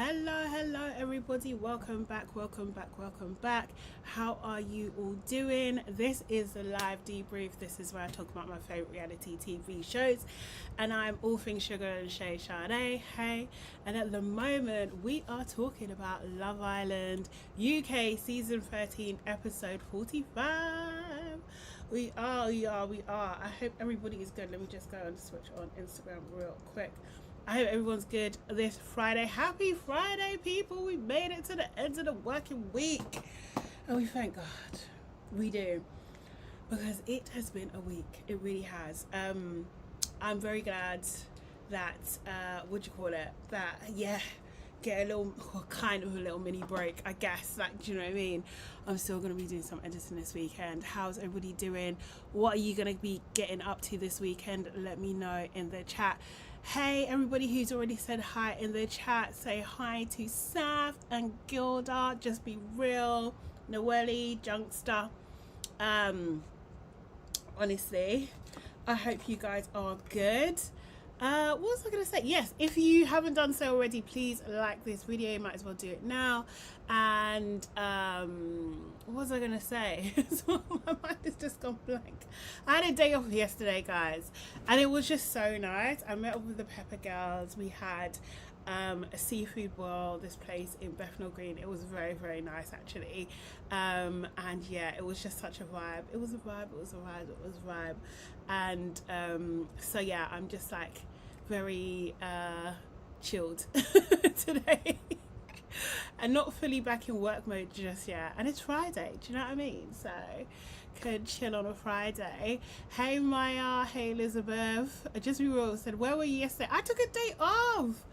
Hello everybody, welcome back. How are you all doing? This is the live debrief. This is where I talk about my favorite reality TV shows, and I'm all things sugar and Shay Sade. Hey, and at the moment we are talking about Love Island UK season 13 episode 45. We are. I hope everybody is good. Let me just go and switch on Instagram real quick. I hope everyone's good this Friday. Happy Friday, people. We made it to the end of the working week. And we thank God. We do. Because it has been a week. It really has. I'm very glad that, get a little, kind of a little mini break, I guess. Like, do you know what I mean? I'm still going to be doing some editing this weekend. How's everybody doing? What are you going to be getting up to this weekend? Let me know in the chat. Hey, everybody who's already said hi in the chat, say hi to Saf and Gilda. Just be real. Noelle, Junkster. Honestly, I hope you guys are good. What was I going to say? Yes, if you haven't done so already, please like this video. You might as well do it now. And what was I going to say? So my mind has just gone blank. I had a day off yesterday, guys, and it was just so nice. I met up with the Pepper Girls. We had a seafood boil, this place in Bethnal Green. It was very, very nice, actually. And yeah, it was just such a vibe. It was a vibe. And so yeah, I'm just like very chilled today and not fully back in work mode just yet. And it's Friday, do you know what I mean? So could chill on a Friday. Hey Maya, hey Elizabeth. Just be real, said, where were you yesterday? I took a day off.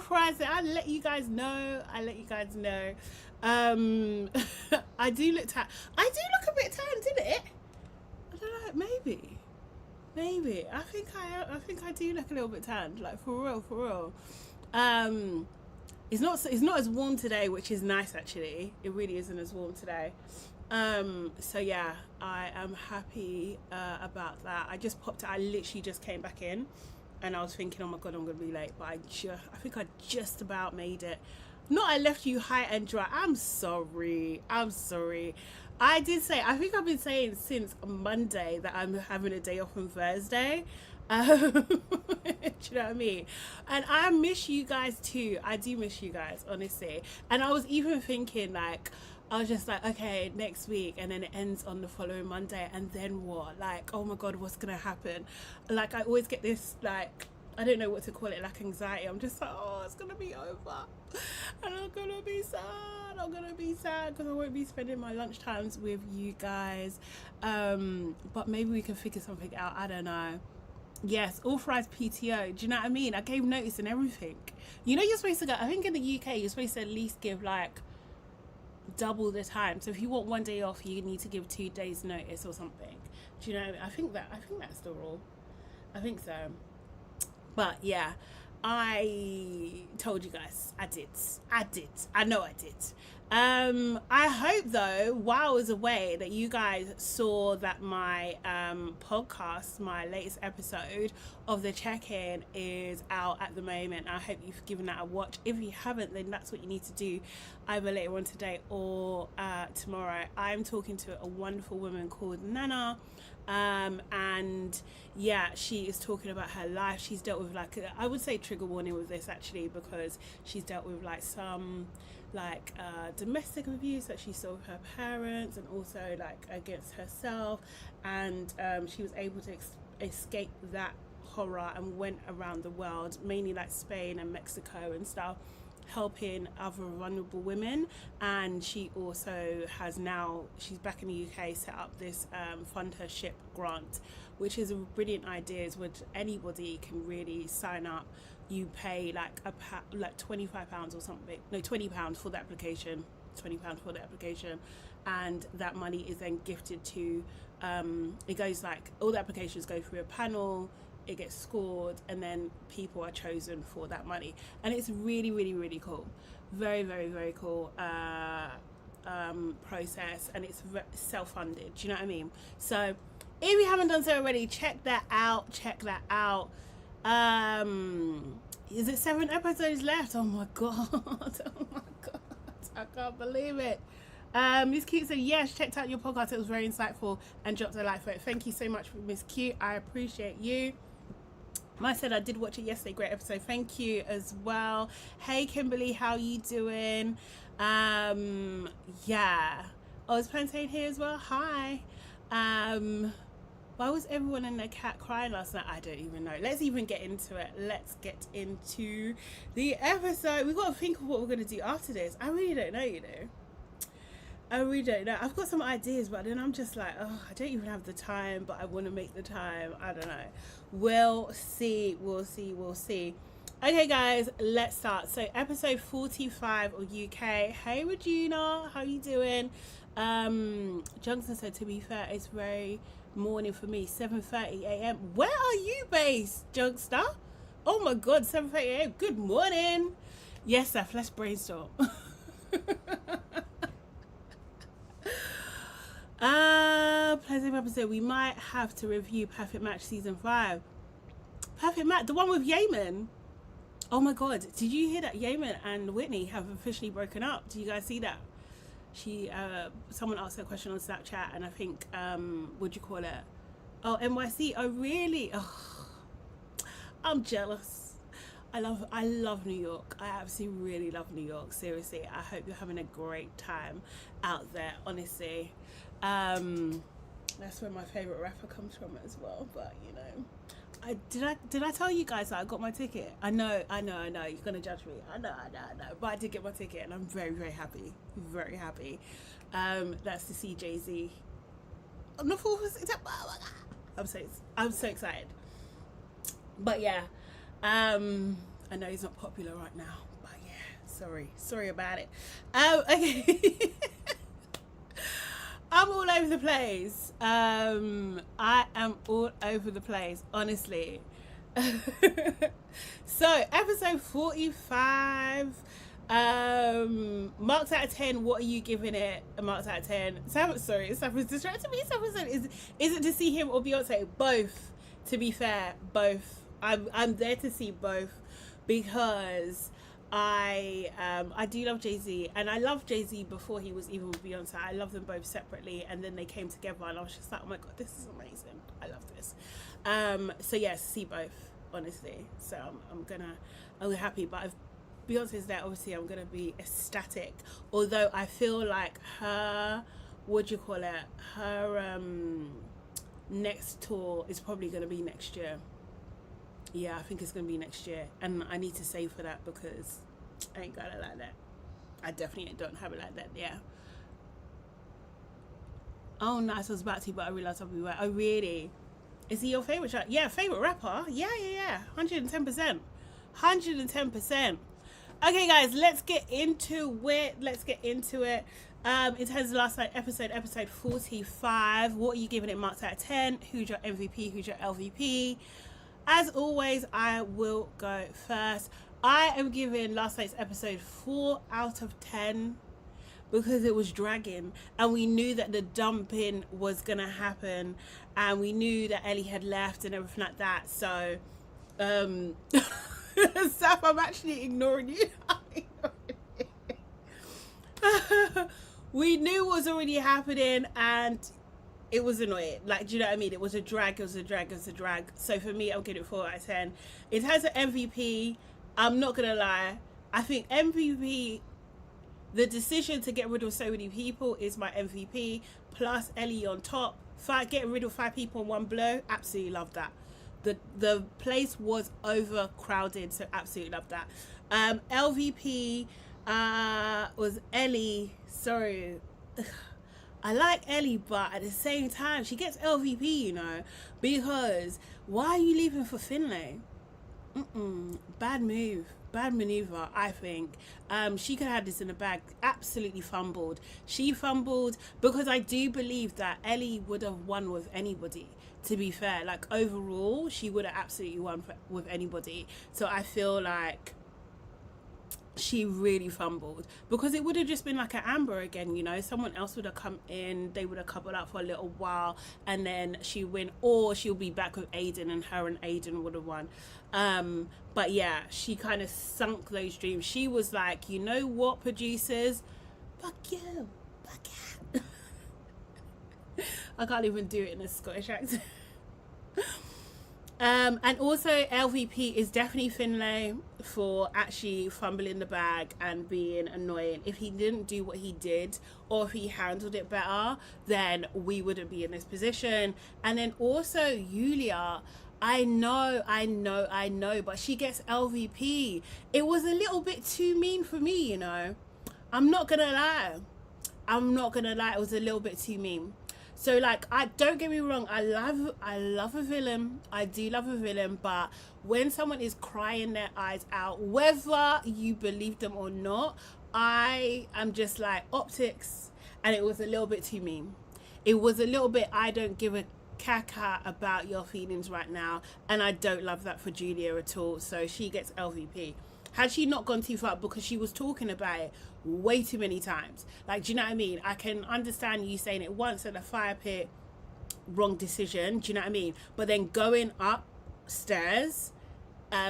Friday. I let you guys know. I do look a bit tanned, didn't it? I don't know, maybe. I think I do look a little bit tanned, like for real. It's not as warm today, which is nice actually. It really isn't as warm today. So yeah, I am happy about that. I literally just came back in, and I was thinking, oh my god, I'm gonna be late, but I think I just about made it. Not I left you high and dry. I'm sorry. I did say, I think I've been saying since Monday that I'm having a day off on Thursday. Do you know what I mean? And I miss you guys too. I do miss you guys, honestly. And I was even thinking, like, I was just like, okay, next week, and then it ends on the following Monday, and then what? Like, oh my god, what's gonna happen? Like, I always get this, like, I don't know what to call it, like anxiety. I'm just like, oh, it's gonna be over, and I'm gonna be sad because I won't be spending my lunchtimes with you guys. But maybe we can figure something out. I don't know. Yes, authorized PTO. Do you know what I mean? I gave notice and everything. You know, you're supposed to go, I think in the UK you're supposed to at least give like double the time. So if you want one day off, you need to give 2 days notice or something. Do you know what I mean? I think that's the rule. I think so. But yeah, I told you guys I did. I know I did. I hope though, while I was away, that you guys saw that my podcast, my latest episode of the check-in is out at the moment. I hope you've given that a watch. If you haven't, then that's what you need to do, either later on today or tomorrow. I'm talking to a wonderful woman called Nana. And yeah, she is talking about her life. She's dealt with, like, I would say trigger warning with this actually, because she's dealt with like some like domestic abuse that she saw with her parents, and also like against herself, and she was able to escape that horror and went around the world, mainly like Spain and Mexico and stuff, helping other vulnerable women. And she also has now, she's back in the UK, set up this fund her ship grant, which is a brilliant idea, which anybody can really sign up. You pay like like £25 or something, no, £20 for the application, and that money is then gifted to it goes like, all the applications go through a panel, it gets scored, and then people are chosen for that money. And it's really cool, very cool process, and it's self-funded. Do you know what I mean? So if you haven't done so already, check that out. Is it 7 episodes left? Oh my god. Oh my god. I can't believe it. Miss Cute said, yes, checked out your podcast. It was very insightful and dropped a like for it. Thank you so much, Miss Cute. I appreciate you. I said I did watch it yesterday. Great episode. Thank you as well. Hey, Kimberly, how you doing? Yeah. Oh, is Plantain here as well? Hi. Why was everyone and their cat crying last night? I don't even know. Let's even get into it. Let's get into the episode. We've got to think of what we're going to do after this. I really don't know, you know. I really don't know. I've got some ideas, but then I'm just like, oh, I don't even have the time, but I want to make the time. I don't know. We'll see. We'll see. We'll see. Okay, guys, let's start. So, episode 45 of UK. Hey, Regina. How you doing? Johnson said, to be fair, it's very morning for me, 7:30 a.m. Where are you based, Junkster? Oh my god, 7:30 a.m. Good morning. Yes, Seth, let's brainstorm. Pleasant episode. We might have to review Perfect Match season 5. Perfect Match, the one with Yemen. Oh my god, did you hear that Yemen and Whitney have officially broken up? Do you guys see that? Someone asked a question on Snapchat, and I think what'd you call it? Oh, NYC. Oh really? Oh, I'm jealous. I love New York. I absolutely really love New York. Seriously, I hope you're having a great time out there. Honestly, that's where my favorite rapper comes from as well. But you know, did I tell you guys that I got my ticket? I know. You're gonna judge me. I know. But I did get my ticket, and I'm very, very happy. Very happy. That's to see Jay-Z on the 4th of September. Oh my god, I'm so excited. But yeah, I know he's not popular right now. But yeah, sorry about it. Okay. I'm all over the place. I am all over the place, honestly. So, episode 45. Marks out of 10. What are you giving it? Marks out of 10. Stuff is distracting me. Is it to see him or Beyonce? Both. To be fair, both. I'm there to see both because I do love Jay-Z, and I loved Jay-Z before he was even with Beyonce. I love them both separately, and then they came together, and I was just like, oh my god, this is amazing. I love this. So yes, see both, honestly. So I'm happy, but if Beyonce's there, obviously I'm gonna be ecstatic. Although I feel like her next tour is probably gonna be next year. Yeah, I think it's going to be next year. And I need to save for that because I ain't got it like that. I definitely don't have it like that, yeah. Oh, nice. I was about to, but I realised I'll be right. Oh, really? Is he your favourite? Yeah, favourite rapper? Yeah. 110%. 110%. Okay, guys, let's get into it. In terms of last night episode 45. What are you giving it marks out of 10? Who's your MVP? Who's your LVP? As always, I will go first. I am giving last night's episode 4 out of 10 because it was dragging, and we knew that the dumping was gonna happen, and we knew that Ellie had left and everything like that. So, Saf, I'm actually ignoring you. We knew what was already happening, and it was annoying. Like, do you know what I mean? It was a drag. So for me, I'll give it 4 out of 10. In terms of MVP, I'm not gonna lie. I think MVP, the decision to get rid of so many people is my MVP. Plus Ellie on top. Getting rid of 5 people in one blow. Absolutely love that. The place was overcrowded, so absolutely love that. LVP was Ellie. Sorry. I like Ellie, but at the same time, she gets LVP, you know, because why are you leaving for Finley? Bad maneuver, I think. She could have had this in the bag. Absolutely fumbled. She fumbled because I do believe that Ellie would have won with anybody, to be fair. Like, overall, she would have absolutely won with anybody. So I feel like she really fumbled, because it would have just been like an Amber again, you know, someone else would have come in, they would have coupled up for a little while, and then she win, or she'll be back with Aiden, and her and Aiden would have won. But yeah, she kind of sunk those dreams. She was like, you know what, producers, fuck you, fuck you. I can't even do it in a Scottish accent. And also LVP is definitely Finley for actually fumbling the bag and being annoying. If he didn't do what he did, or if he handled it better, then we wouldn't be in this position. And then also Elicia, I know, but she gets LVP. It was a little bit too mean for me, you know. I'm not gonna lie, it was a little bit too mean. So like, I don't get me wrong, I love a villain. I do love a villain, but when someone is crying their eyes out, whether you believe them or not, I am just like, optics. And it was a little bit too mean. It was a little bit, I don't give a caca about your feelings right now, and I don't love that for Julia at all. So she gets LVP. Had she not gone too far, because she was talking about it way too many times. Like, do you know what I mean? I can understand you saying it once at the fire pit, wrong decision, do you know what I mean? But then going upstairs,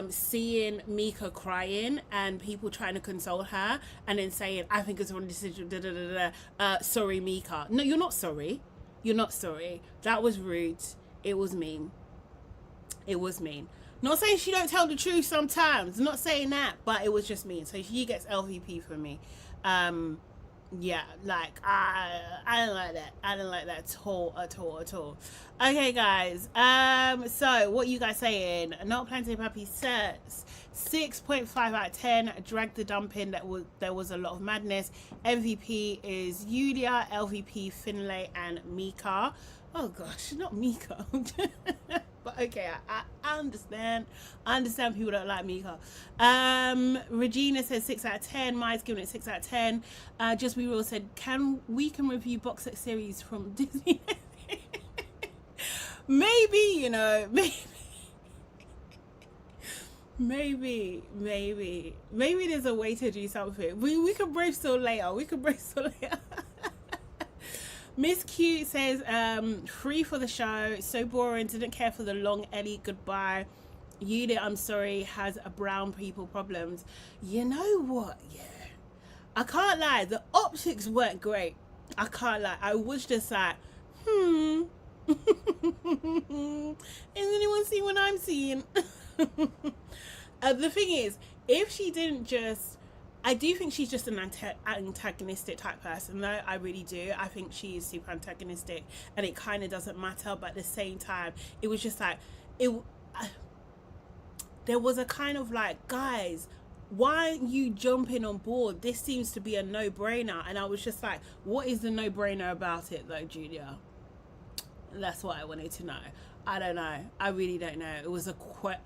seeing Mika crying and people trying to console her, and then saying, I think it's a wrong decision, da, da, da, da. Sorry, Mika. No, you're not sorry. You're not sorry. That was rude. It was mean. It was mean. Not saying she don't tell the truth sometimes. Not saying that, but it was just mean. So she gets LVP for me. Yeah, like I don't like that. I don't like that at all. Okay, guys. So what you guys saying? Not Plenty Puppy says 6.5 out of 10. Drag the dumping. There was a lot of madness. MVP is Elicia, LVP Finley, and Mika. Oh gosh, not Mika. But okay, I understand. I understand people don't like Mika. Regina says 6 out of 10. Maya's giving it 6 out of 10. Just Be Real said, we can review box set series from Disney. Maybe, you know, maybe there's a way to do something. We can brainstorm later. Miss Q says, free for the show, so boring, didn't care for the long Ellie goodbye. Elicia, I'm sorry, has a brown people problems. You know what, yeah, I can't lie, the optics weren't great. I can't lie, I was just like, Is anyone see what I'm seeing? The thing is, if she didn't just, I do think she's just an antagonistic type person, though. I really do. I think she is super antagonistic, and it kind of doesn't matter. But at the same time, it was just like, there was a kind of like, guys, why aren't you jumping on board? This seems to be a no-brainer. And I was just like, what is the no-brainer about it, though, Julia? That's what I wanted to know. I don't know. I really don't know. It was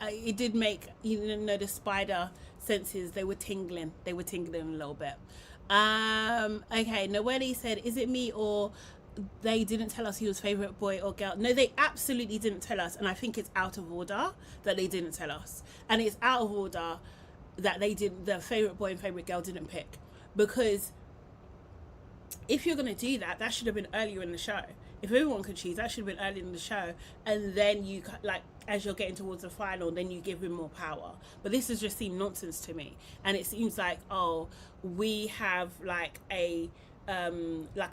it did make, you know, the spider senses, they were tingling a little bit. Okay, Noelle said, is it me or they didn't tell us he was favorite boy or girl? No, they absolutely didn't tell us, and I think it's out of order that they didn't tell us, and it's out of order that the favorite boy and favorite girl didn't pick, because if you're going to do that, that should have been earlier in the show. If everyone could choose, that should have been early in the show, and then you, like, as you're getting towards the final, then you give him more power. But this has just seemed nonsense to me, and it seems like, oh, we have like a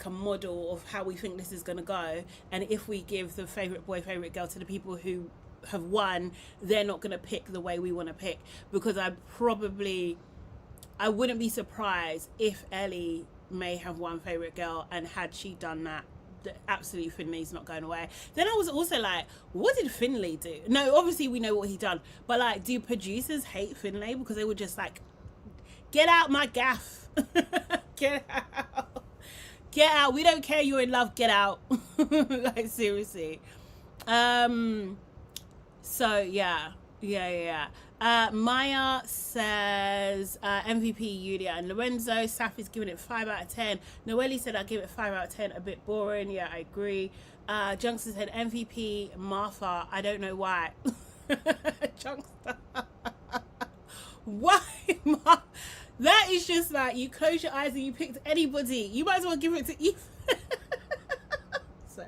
model of how we think this is gonna go, and if we give the favorite boy, favorite girl to the people who have won, they're not gonna pick the way we want to pick. Because I wouldn't be surprised if Ellie may have won favorite girl, and had she done that, absolutely Finley's not going away. Then I was also like, what did Finley do? No, obviously we know what he done, but like, do producers hate Finley because they were just like, get out my gaff. Get out, we don't care you're in love, get out. Like, seriously. So yeah. Maya says MVP Elicia and Lorenzo. Saf is giving it 5 out of 10. Noelle said I'll give it 5 out of 10. A bit boring. Yeah, I agree. Junkster said MVP Martha. I don't know why. Junkster. Why? That is just like, you close your eyes and you picked anybody. You might as well give it to Eve. So,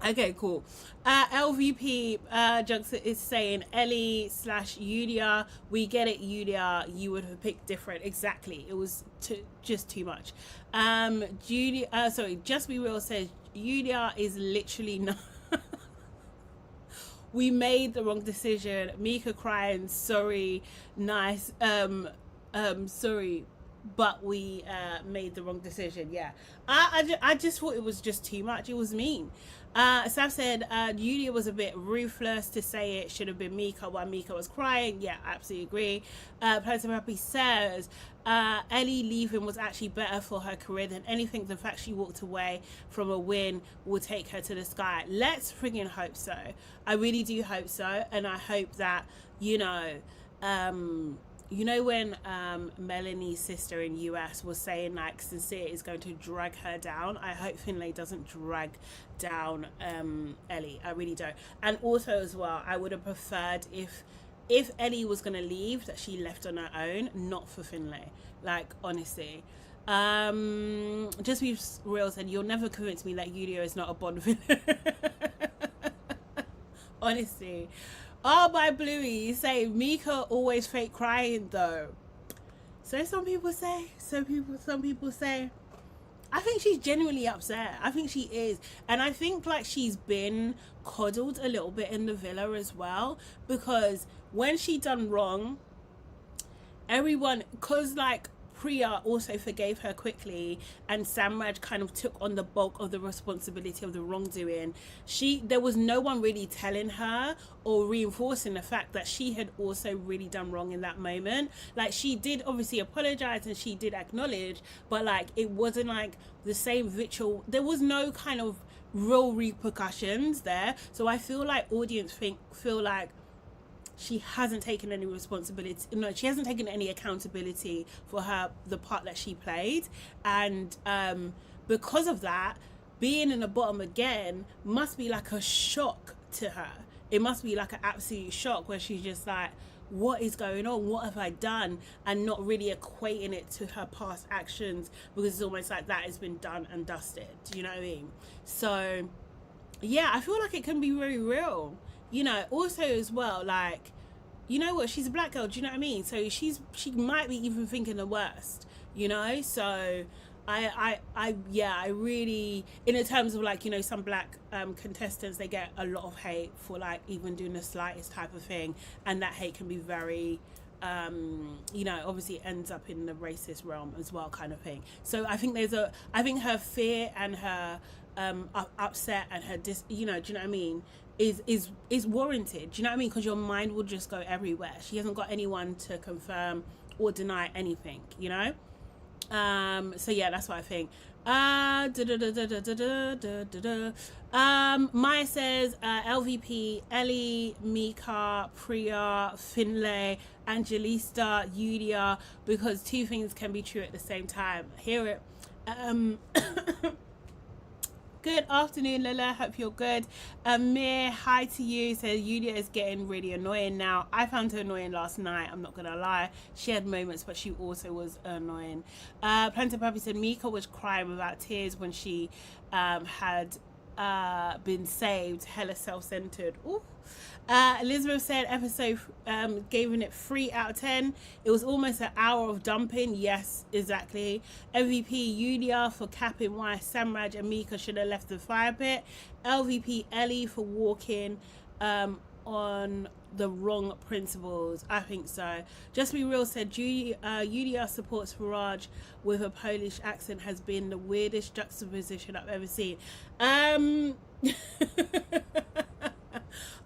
okay, cool. LVP Junction is saying Ellie / Yulia. We get it, Yulia. You would have picked different. Exactly. It was just too much. Just Be Real says Yulia is literally not. We made the wrong decision. Mika crying, sorry, nice, sorry, but we made the wrong decision. Yeah, I just thought it was just too much. It was mean. Sav said Yulia was a bit ruthless to say it should have been Mika while Mika was crying. Yeah, absolutely agree. Planet Happy says Ellie leaving was actually better for her career than anything. The fact she walked away from a win will take her to the sky. Let's friggin' hope so. I really do hope so, and I hope that, you know when Melanie's sister in US was saying like Sincere is going to drag her down, I hope Finley doesn't drag down Ellie. I really don't. And also as well, I would have preferred if Ellie was going to leave, that she left on her own, not for Finley. Like, honestly. Just Be Real said, you'll never convince me that Yulia is not a Bond villain. Honestly. Oh, by Bluey, you say Mika always fake crying though. So some people say. Some people say. I think she's genuinely upset. I think she is. And I think like she's been coddled a little bit in the villa as well. Because when she done wrong, everyone, because like Priya also forgave her quickly and Samraj kind of took on the bulk of the responsibility of the wrongdoing, there was no one really telling her or reinforcing the fact that she had also really done wrong in that moment. Like, she did obviously apologize and she did acknowledge, but like it wasn't like the same ritual. There was no kind of real repercussions there. So I feel like audience feel like she hasn't taken any responsibility. No, she hasn't taken any accountability for the part that she played. And because of that, being in the bottom again must be like a shock to her. It must be like an absolute shock where she's just like, what is going on? What have I done? And not really equating it to her past actions, because it's almost like that has been done and dusted. Do you know what I mean? So yeah, I feel like it can be very real. You know, also as well, like, you know what, she's a black girl, do you know what I mean? So she might be even thinking the worst, you know? So I really, in terms of like, you know, some black contestants, they get a lot of hate for like even doing the slightest type of thing, and that hate can be very you know, obviously ends up in the racist realm as well, kind of thing. So I think I think her fear and her upset and her you know, do you know what I mean, is warranted. Do you know what I mean? Because your mind will just go everywhere. She hasn't got anyone to confirm or deny anything, you know. So yeah, that's what I think. Maya says LVP, Ellie, Mika, Priya, Finley, Angelista, Yulia, because two things can be true at the same time. Hear it. Good afternoon, Lila. Hope you're good. Amir, hi to you. Says Yulia is getting really annoying now. I found her annoying last night. I'm not gonna lie. She had moments, but she also was annoying. Planter Puppy said Mika was crying without tears when she had been saved. Hella self-centered. Ooh. Elizabeth said episode giving it 3 out of 10. It was almost an hour of dumping. Yes, exactly. MVP Yulia for capping why Samraj and Mika should have left the fire pit. LVP Ellie for walking on the wrong principles. I think so. Just Be Real said Yulia supports Faraj with a Polish accent has been the weirdest juxtaposition I've ever seen.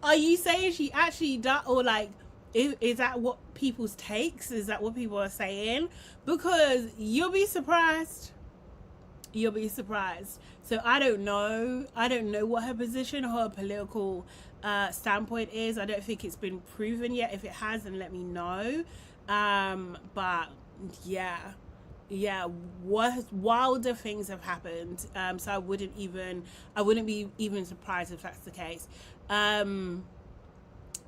Are you saying she actually does, or like, is that what people's takes? Is that what people are saying? Because you'll be surprised. You'll be surprised. So I don't know. I don't know what her position or her political standpoint is. I don't think it's been proven yet. If it has, then let me know. But yeah, wilder things have happened. So I wouldn't be even surprised if that's the case. Planter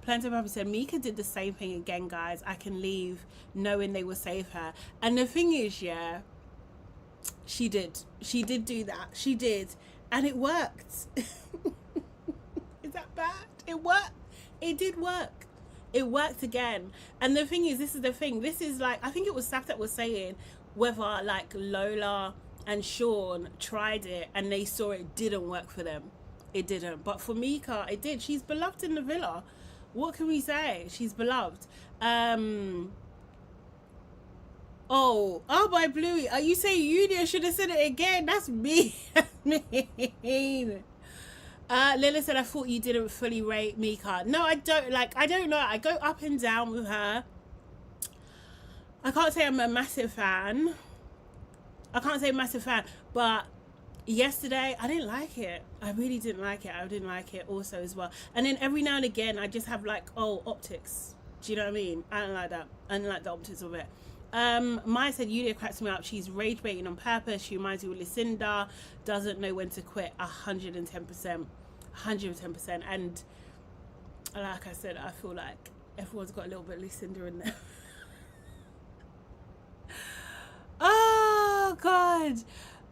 Plenty of people said, Mika did the same thing again, guys. I can leave knowing they will save her. And the thing is, yeah, she did do that. She did. And it worked. Is that bad? It worked. It did work. It worked again. And the thing is, this is the thing. This is like, I think it was Saf that was saying whether like Lola and Sean tried it and they saw it didn't work for them. It didn't. But for Mika, it did. She's beloved in the villa. What can we say? She's beloved. Oh, by Bluey. Are you saying Yulia should have said it again? That's mean. That's mean. Lila said, I thought you didn't fully rate Mika. No, I don't. Like, I don't know. I go up and down with her. I can't say I'm a massive fan. But yesterday, I didn't like it. I really didn't like it. I didn't like it also as well. And then every now and again, I just have like, oh, optics. Do you know what I mean? I don't like that. I don't like the optics of it. Maya said, Yulia cracks me up. She's rage baiting on purpose. She reminds me of Lucinda. Doesn't know when to quit. 110%. 110%. And like I said, I feel like everyone's got a little bit of Lucinda in there. Oh, God.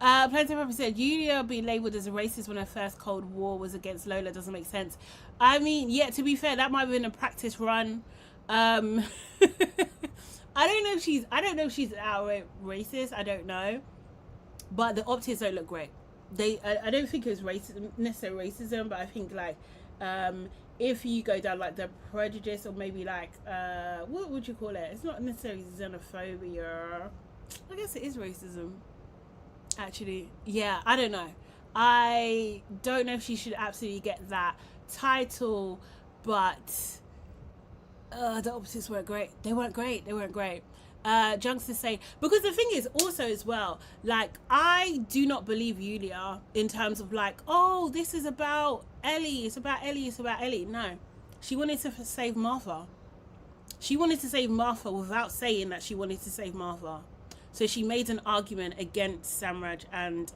Plenty of people said, Yulia being labelled as a racist when her first Cold War was against Lola doesn't make sense. I mean, yeah, to be fair, that might have been a practice run. I don't know if she's outright racist. I don't know, but the optics don't look great. I don't think it was necessarily racism, but I think like if you go down like the prejudice or maybe like what would you call it? It's not necessarily xenophobia. I guess it is racism. Actually, yeah, I don't know. I don't know if she should absolutely get that title, but the opposites weren't great. They weren't great. Junks is saying, because the thing is also as well, like, I do not believe Yulia in terms of like, oh, this is about Ellie. It's about Ellie. No, she wanted to save Martha. She wanted to save Martha without saying that she wanted to save Martha. So she made an argument against Samraj and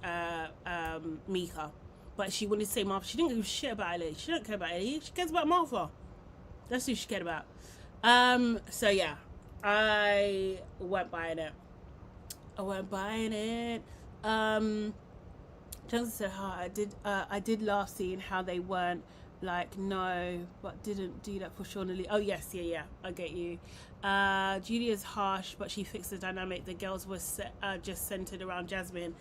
Mika. But she wanted to save Martha. She didn't give a shit about Ellie. She don't care about Ellie. She cares about Martha. That's who she cared about. So yeah, I went buying it. Johnson said, I did laugh seeing how they weren't like, no, but didn't do that for Sean and Lee. Oh yes, yeah, I get you. Julia's harsh, but she fixed the dynamic. The girls were just centered around Jasmine,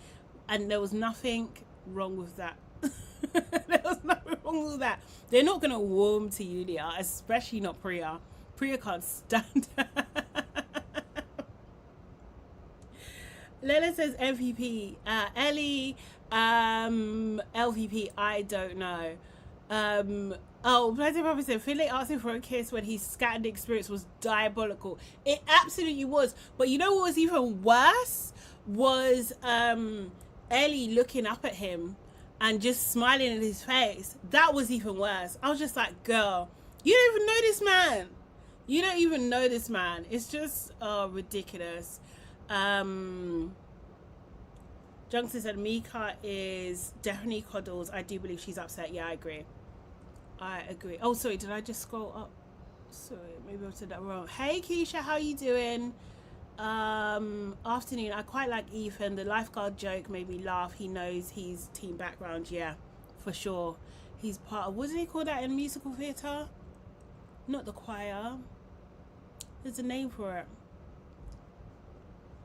and there was nothing wrong with that. There was nothing wrong with that. They're not gonna warm to Yulia, especially not Priya. Priya can't stand her. Lela says MVP. Ellie, LVP, I don't know. Oh, Plenty of Papa said Finley asking for a kiss when he scattered the experience was diabolical. It absolutely was. But you know what was even worse? Was Ellie looking up at him and just smiling in his face. That was even worse. I was just like, girl, you don't even know this man. You don't even know this man. It's just ridiculous. Junction said Mika is definitely coddles. I do believe she's upset. Yeah, I agree. Oh, sorry, did I just scroll up? Sorry, maybe I said that wrong. Hey Keisha, how you doing? Afternoon. I quite like Ethan. The lifeguard joke made me laugh. He knows he's team background. Yeah, for sure. He's part of, what did he call that in musical theatre? Not the choir. There's a name for it.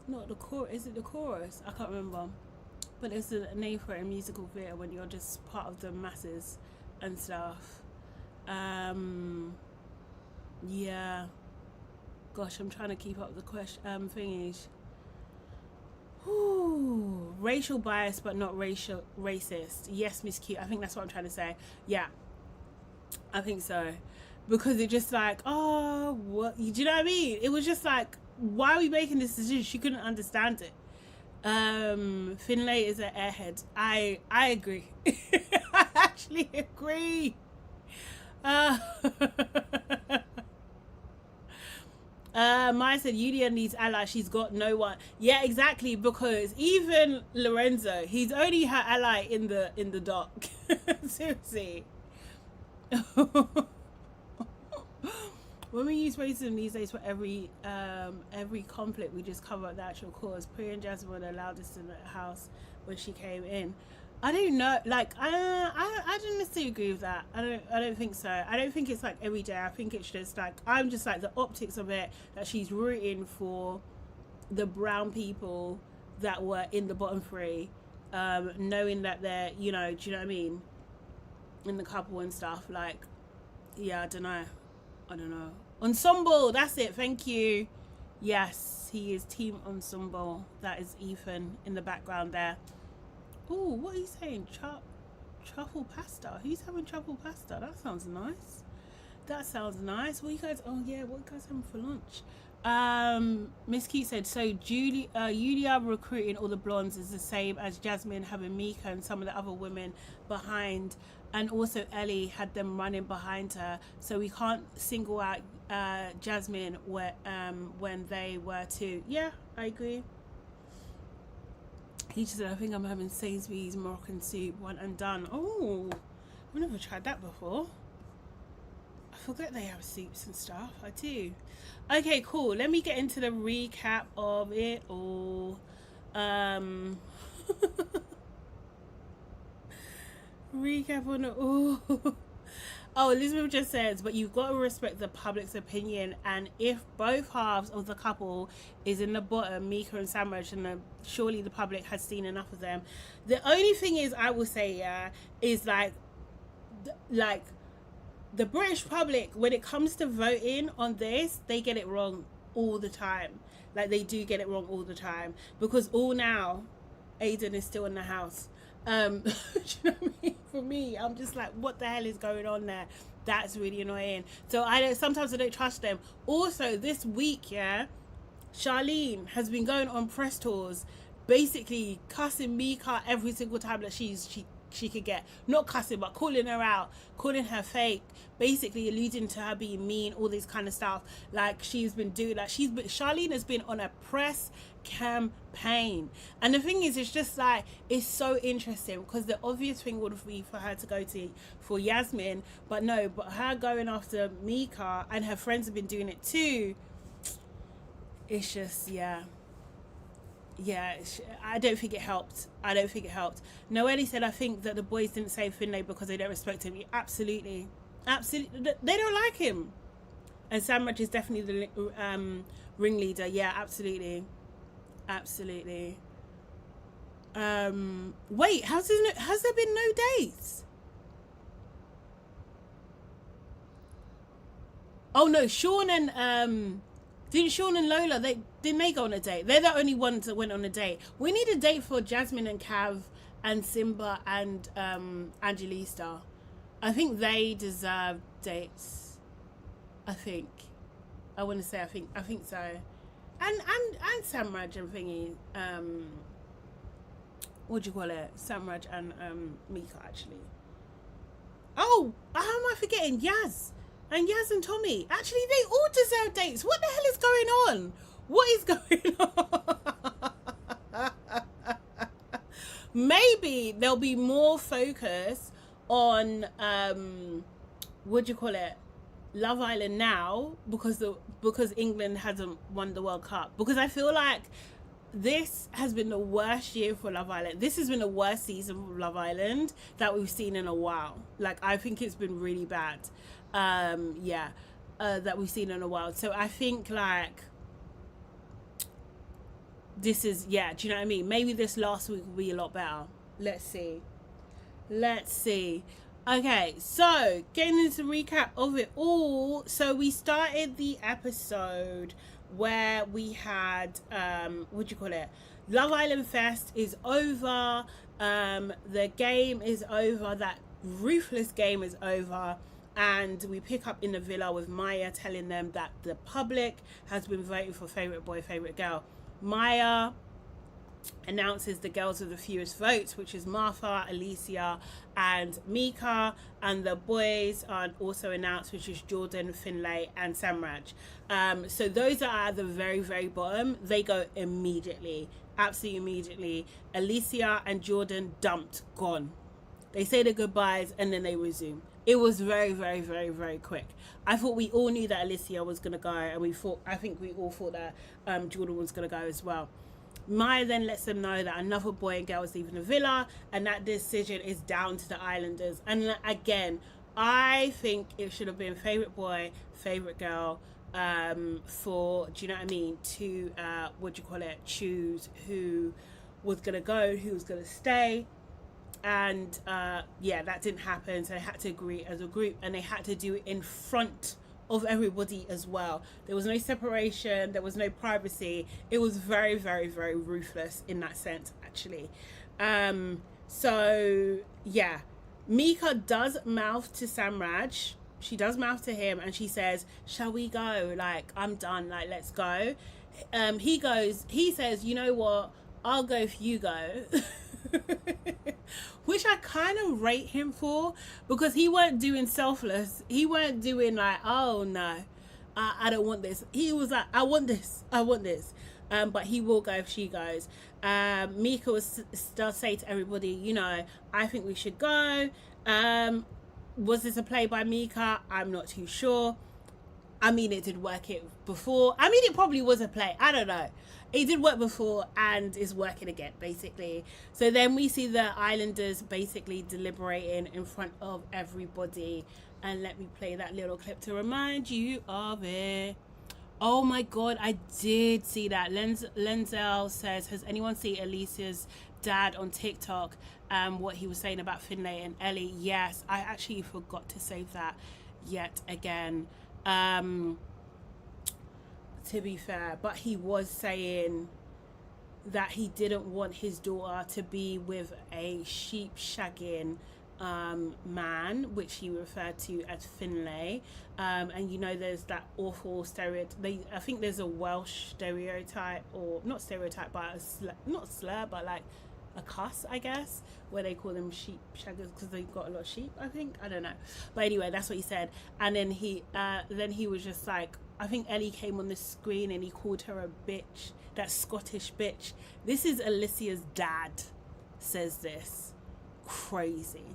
Not the chorus. Is it the chorus? I can't remember. But there's a name for it in musical theatre when you're just part of the masses and stuff. Yeah. Gosh, I'm trying to keep up the question thingies. Whew. Racial bias, but not racist. Yes, Miss Q. I think that's what I'm trying to say. Yeah, I think so. Because it just like, oh, what? Do you know what I mean? It was just like, why are we making this decision? She couldn't understand it. Finley is an airhead. I agree. I actually agree. Maya said Yulia needs ally. She's got no one. Yeah, exactly. Because even Lorenzo, he's only her ally in the dock. Seriously. When we use racism these days for every conflict, we just cover up the actual cause. Priya and Jasmine were the loudest in the house when she came in. I don't know, like I don't necessarily agree with that. I don't think so. I don't think it's like every day. I think it's just like, I'm just like the optics of it, that she's rooting for the brown people that were in the bottom three, knowing that they're, you know, do you know what I mean, in the couple and stuff. Like, yeah, I don't know. Ensemble, that's it, thank you. Yes, he is team ensemble. That is Ethan in the background there. Oh, what are you saying? Truffle pasta. Who's having truffle pasta? That sounds nice. What you guys, what are you guys having for lunch? Miss Keith said, so Julia recruiting all the blondes is the same as Jasmine having Mika and some of the other women behind, and also Ellie had them running behind her, so we can't single out Jasmine when they were too. Yeah, I agree. He just said, I think I'm having Sainsbury's Moroccan soup, one and done. Oh, I've never tried that before. I forget they have soups and stuff. I do. Okay, cool. Let me get into the recap of it all. Recap on it all. Oh, Elizabeth just says, but you've got to respect the public's opinion, and if both halves of the couple is in the bottom, Mika and Samraj, and surely the public has seen enough of them. The only thing is, I will say, yeah, is like the British public, when it comes to voting on this, they get it wrong all the time. Like, they do get it wrong all the time, because all now Aiden is still in the house. Do you know what I mean? For me, I'm just like, what the hell is going on there? That's really annoying. So sometimes I don't trust them. Also, this week, yeah, Charlene has been going on press tours, basically cussing Mika every single time that she could get, not cussing, but calling her out, calling her fake, basically alluding to her being mean, all this kind of stuff. Like, she's been doing, like, Charlene has been on a press campaign. And the thing is, it's just like, it's so interesting, because the obvious thing would be for her to go for Yasmin, but no, but her going after Mika, and her friends have been doing it too. It's just, yeah, I don't think it helped. Noelle said, I think that the boys didn't save Finley because they don't respect him. Absolutely, they don't like him. And Samraj is definitely the ringleader. Yeah, absolutely. Wait, has there been no dates? Oh no, Sean and didn't Sean and Lola, didn't they go on a date? They're the only ones that went on a date. We need a date for Jasmine and Cav and Simba and Angelista. I think they deserve dates. I want to say I think so. And Samraj and thingy, what do you call it? Samraj and Mika, actually. Oh, how am I forgetting? Yaz and Tommy. Actually, they all deserve dates. What the hell is going on? What is going on? Maybe there'll be more focus on what do you call it? Love Island now, because England hasn't won the World Cup. Because I feel like this has been the worst year for Love Island. This has been the worst season of Love Island that we've seen in a while. Like, I think it's been really bad. That we've seen in a while. So I think, like, this is, do you know what I mean? Maybe this last week will be a lot better. Let's see. Okay, so getting into the recap of it all. So we started the episode where we had Love Island Fest is over. The game is over. That ruthless game is over. And we pick up in the villa with Maya telling them that the public has been voting for favourite boy, favourite girl. Maya announces the girls with the fewest votes, which is Martha, Elicia and Mika, and the boys are also announced, which is Jordan, Finley and Samraj. So those that are at the very, very bottom, they go immediately, absolutely immediately. Elicia and Jordan dumped, gone. They say their goodbyes and then they resume. It was very, very, very, very quick. I thought we all knew that Elicia was going to go, and I think we all thought that Jordan was going to go as well. Maya then lets them know that another boy and girl is leaving the villa, and that decision is down to the Islanders. And again, I think it should have been favourite boy, favourite girl, for, do you know what I mean, to, choose who was going to go, who was going to stay. And yeah, that didn't happen, so they had to agree as a group, and they had to do it in front of everybody as well. There was no separation, there was no privacy. It was very, very, very ruthless in that sense, actually. So yeah, Mika does mouth to Samraj. She does mouth to him, and she says, shall we go? Like, I'm done, like, let's go. He says, you know what, I'll go if you go. Which I kind of rate him for, because he weren't doing selfless. He weren't doing like, oh no, I don't want this. He was like, I want this. But he will go if she goes. Mika does say to everybody, you know, I think we should go. Was this a play by Mika? I'm not too sure. I mean, it did work it before. I mean, it probably was a play. I don't know. It did work before and is working again, basically. So then we see the Islanders basically deliberating in front of everybody. And let me play that little clip to remind you of it. Oh my God, I did see that. Lenzel says, has anyone seen Alicia's dad on TikTok? What he was saying about Finley and Ellie? Yes, I actually forgot to save that yet again. To be fair, but he was saying that he didn't want his daughter to be with a sheep shagging man, which he referred to as Finley. And you know, there's that awful stereotype. I think there's a Welsh stereotype, or not stereotype, but not slur, but like a cuss, I guess, where they call them sheep shaggers because they've got a lot of sheep, I think. I don't know, but anyway, that's what he said. And then he was just like, I think Ellie came on the screen and he called her a bitch, that Scottish bitch. This is Alicia's dad says this. Crazy,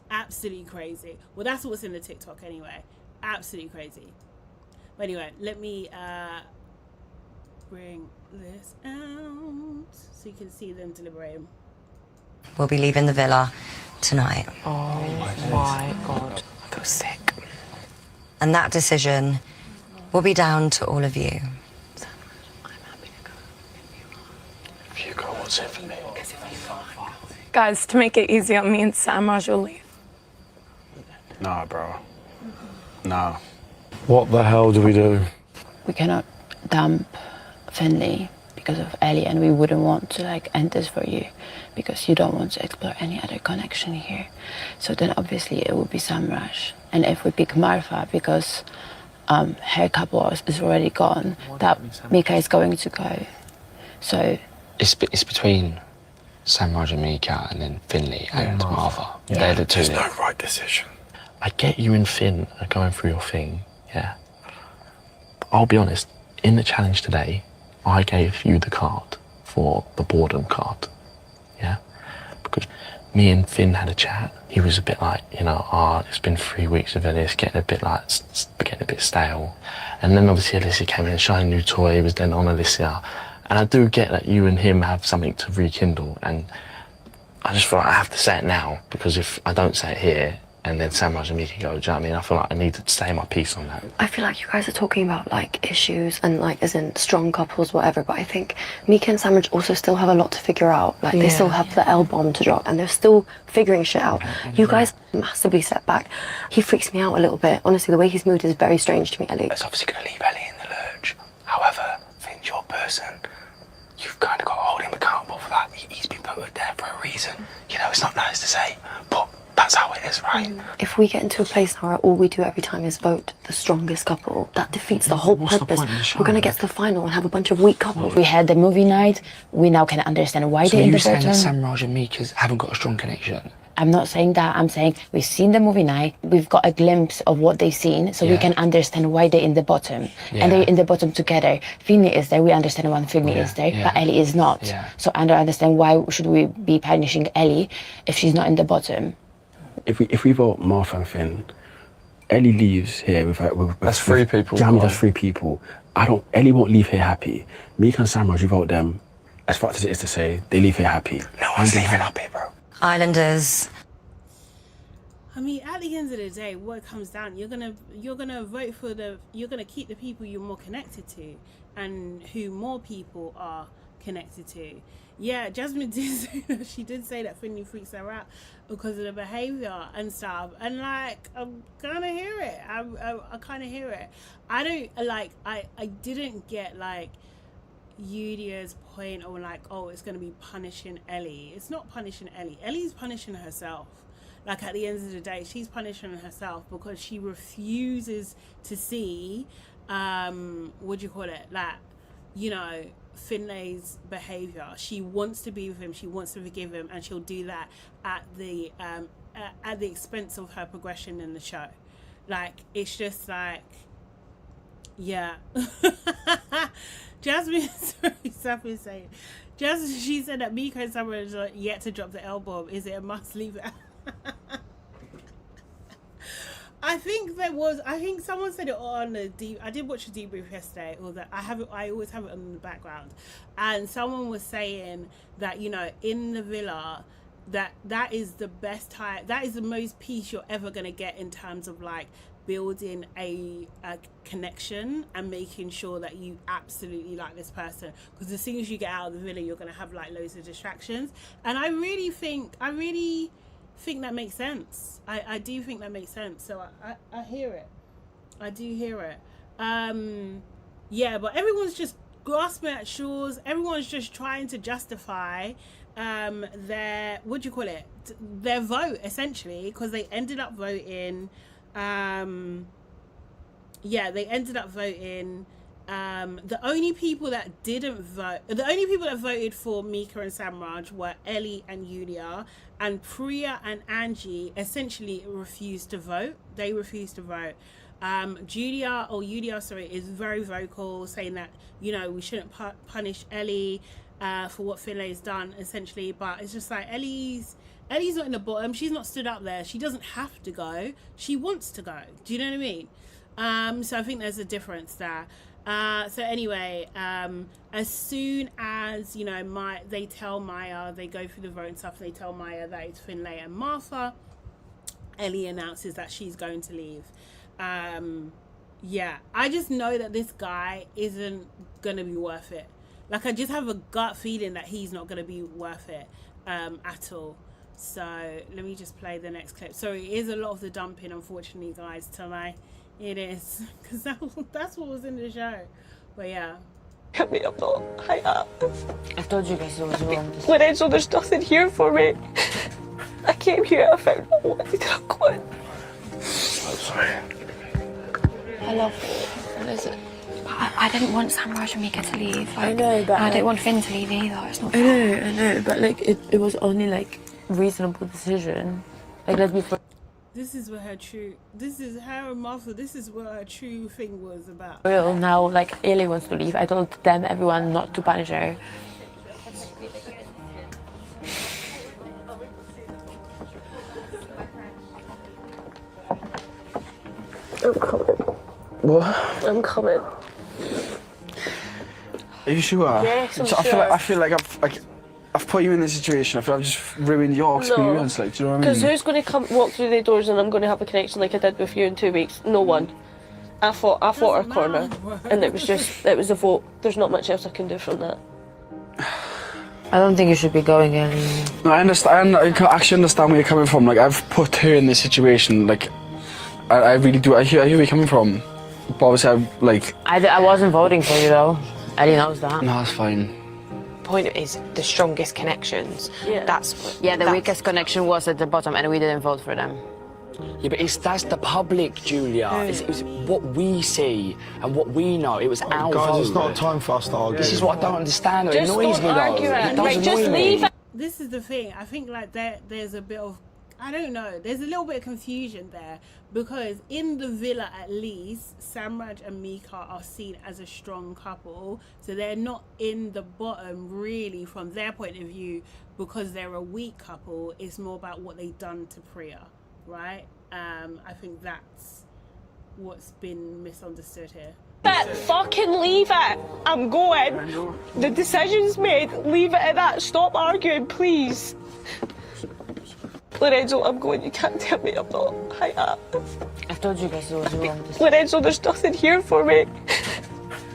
absolutely crazy. Well, that's what's in the TikTok anyway. Absolutely crazy. But anyway, let me bring this out so you can see them deliberating. We'll be leaving the villa tonight. Oh my God, I feel sick. And that decision will be down to all of you. I'm happy to go if you are. If you go, what's it for me? Guys, to make it easy on me and Samraj will leave. Nah, bro. Nah. What the hell do we do? We cannot dump Finley because of Ellie, and we wouldn't want to like end this for you because you don't want to explore any other connection here. So then obviously it would be Samraj. And if we pick Martha because her couple is already gone, that Mika is going to go. So it's between Samraj and Mika, and then Finley and Martha. Yeah. They're the two. There's no right decision. I get you and Finn are going through your thing, yeah. I'll be honest, in the challenge today, I gave you the card for the boredom card, yeah? Because me and Finn had a chat. He was a bit like, you know, it's been 3 weeks of this, getting a bit stale. And then obviously Elicia came in, shiny new toy, he was then on Elicia. And I do get that you and him have something to rekindle, and I just feel like I have to say it now, because if I don't say it here, and then Samraj and Mika go, do you know what I mean? I feel like I need to say my piece on that. I feel like you guys are talking about like issues and like as in strong couples, whatever, but I think Mika and Samraj also still have a lot to figure out. Like they still have the L-bomb to drop and they're still figuring shit out. You guys massively set back. He freaks me out a little bit. Honestly, the way he's moved is very strange to me, Ellie. It's obviously going to leave Ellie in the lurch. However, Finn's your person. You've kind of got to hold him accountable for that. He's been put there for a reason. You know, it's not nice to say, but that's how it is, right? If we get into a place now where all we do every time is vote the strongest couple, that defeats the whole purpose. We're going to get to the final and have a bunch of weak couples. we had the movie night, we now can understand why they're in the bottom. So you're saying that Samraj and Mika haven't got a strong connection? I'm not saying that. I'm saying we've seen the movie night. We've got a glimpse of what they've seen, so we can understand why they're in the bottom. And they're in the bottom together. Finley is there. We understand why Finley is there, but Ellie is not. So I don't understand why should we be punishing Ellie if she's not in the bottom. if we vote Martha and Finn, Ellie leaves here with That's 3 people. Jamie, that's 3 people. Ellie won't leave here happy. Mika and Samraj, you vote them. As fucked as it is to say, they leave here happy. No one's leaving happy, bro. Islanders. I mean, at the end of the day, what it comes down, you're gonna vote for you're gonna keep the people you're more connected to, and who more people are connected to. Yeah, Jasmine did say that. She did say that Finley freaks her out because of the behaviour and stuff, and like I'm gonna hear it. I kind of hear it. I don't like. I didn't get like Yudia's point or like, oh, it's gonna be punishing Ellie. It's not punishing Ellie. Ellie's punishing herself. Like at the end of the day, she's punishing herself because she refuses to see, what do you call it? Like, you know, Finlay's behaviour. She wants to be with him. She wants to forgive him, and she'll do that at the expense of her progression in the show. Like, it's just like, yeah. Jasmine, sorry, saying. Jasmine, she said that Miko and Summer is yet to drop the L-bomb. Is it a must leave it? I think someone said it on I did watch a debrief yesterday, or that I always have it on the background, and someone was saying that, you know, in the villa, that is the best time, that is the most peace you're ever going to get in terms of like building a connection and making sure that you absolutely like this person, because as soon as you get out of the villa, you're going to have like loads of distractions. And I really think that makes sense. I do think that makes sense. So I hear it. I do hear it. Yeah, but everyone's just grasping at straws. Everyone's just trying to justify their, what do you call it, their vote, essentially, because they ended up voting they ended up voting. The only people that didn't vote, the only people that voted for Mika and Samraj were Ellie and Yulia, and Priya and Angie essentially refused to vote. They refused to vote. Yulia is very vocal, saying that, you know, we shouldn't punish Ellie for what Finlay's done, essentially. But it's just like, Ellie's not in the bottom. She's not stood up there. She doesn't have to go. She wants to go. Do you know what I mean? So I think there's a difference there. So anyway, as soon as, you know, they tell Maya, they go through the vote and stuff, they tell Maya that it's Finlay and Martha, Ellie announces that she's going to leave. Yeah, I just know that this guy isn't gonna be worth it. Like, I just have a gut feeling that he's not gonna be worth it at all. So let me just play the next clip. So it is a lot of the dumping, unfortunately, guys, tonight. It is, because that's what was in the show. But yeah. I mean, I'm not high up. I told you guys it was wrong. Lorenzo, there's nothing here for me. I came here, I found what I wanted, and I'm going. I'm sorry. I love it. What is it? I didn't want Samraj and Mika to leave. Like, I know, but I didn't want Finn to leave either. It's not. I know, but like it was only like reasonable decision. Like, let's be. This is what her and Martha, this is what her true thing was about. Real now, like, Ellie wants to leave. I told them, everyone, not to punish her. I'm coming. What? I'm coming. Are you sure? Yes, I'm sure. I feel like I've put you in this situation. I feel I've just ruined your experience. Like, do you know what I mean? Because who's going to walk through the doors and I'm going to have a connection like I did with you in 2 weeks? No one. I fought our corner, and it was a vote. There's not much else I can do from that. I don't think you should be going anymore. No, I understand. I can actually understand where you're coming from. Like, I've put her in this situation. Like, I really do. I hear where you're coming from. But obviously, I wasn't voting for you though. Ellie knows that. No, that's fine. Point is the strongest connections. Yeah. The weakest connection was at the bottom, and we didn't vote for them. Yeah, but that's the public, Julia. It's what we see and what we know. It was our vote. Guys, it's not time for us to argue. This is what I don't understand. It Just annoys don't me argue though. it. It does Like, just annoy leave me. it. This is the thing. I think like there's a bit of, I don't know, there's a little bit of confusion there, because in the villa, at least, Samraj and Mika are seen as a strong couple, so they're not in the bottom really from their point of view, because they're a weak couple. It's more about what they've done to Priya. right? I think that's what's been misunderstood here. Fucking leave it. I'm going. The decision's made. Leave it at that. Stop arguing, please. Lorenzo, I'm going. You can't tell me I'm not. I've told you guys it was wrong. Lorenzo, there's nothing here for me.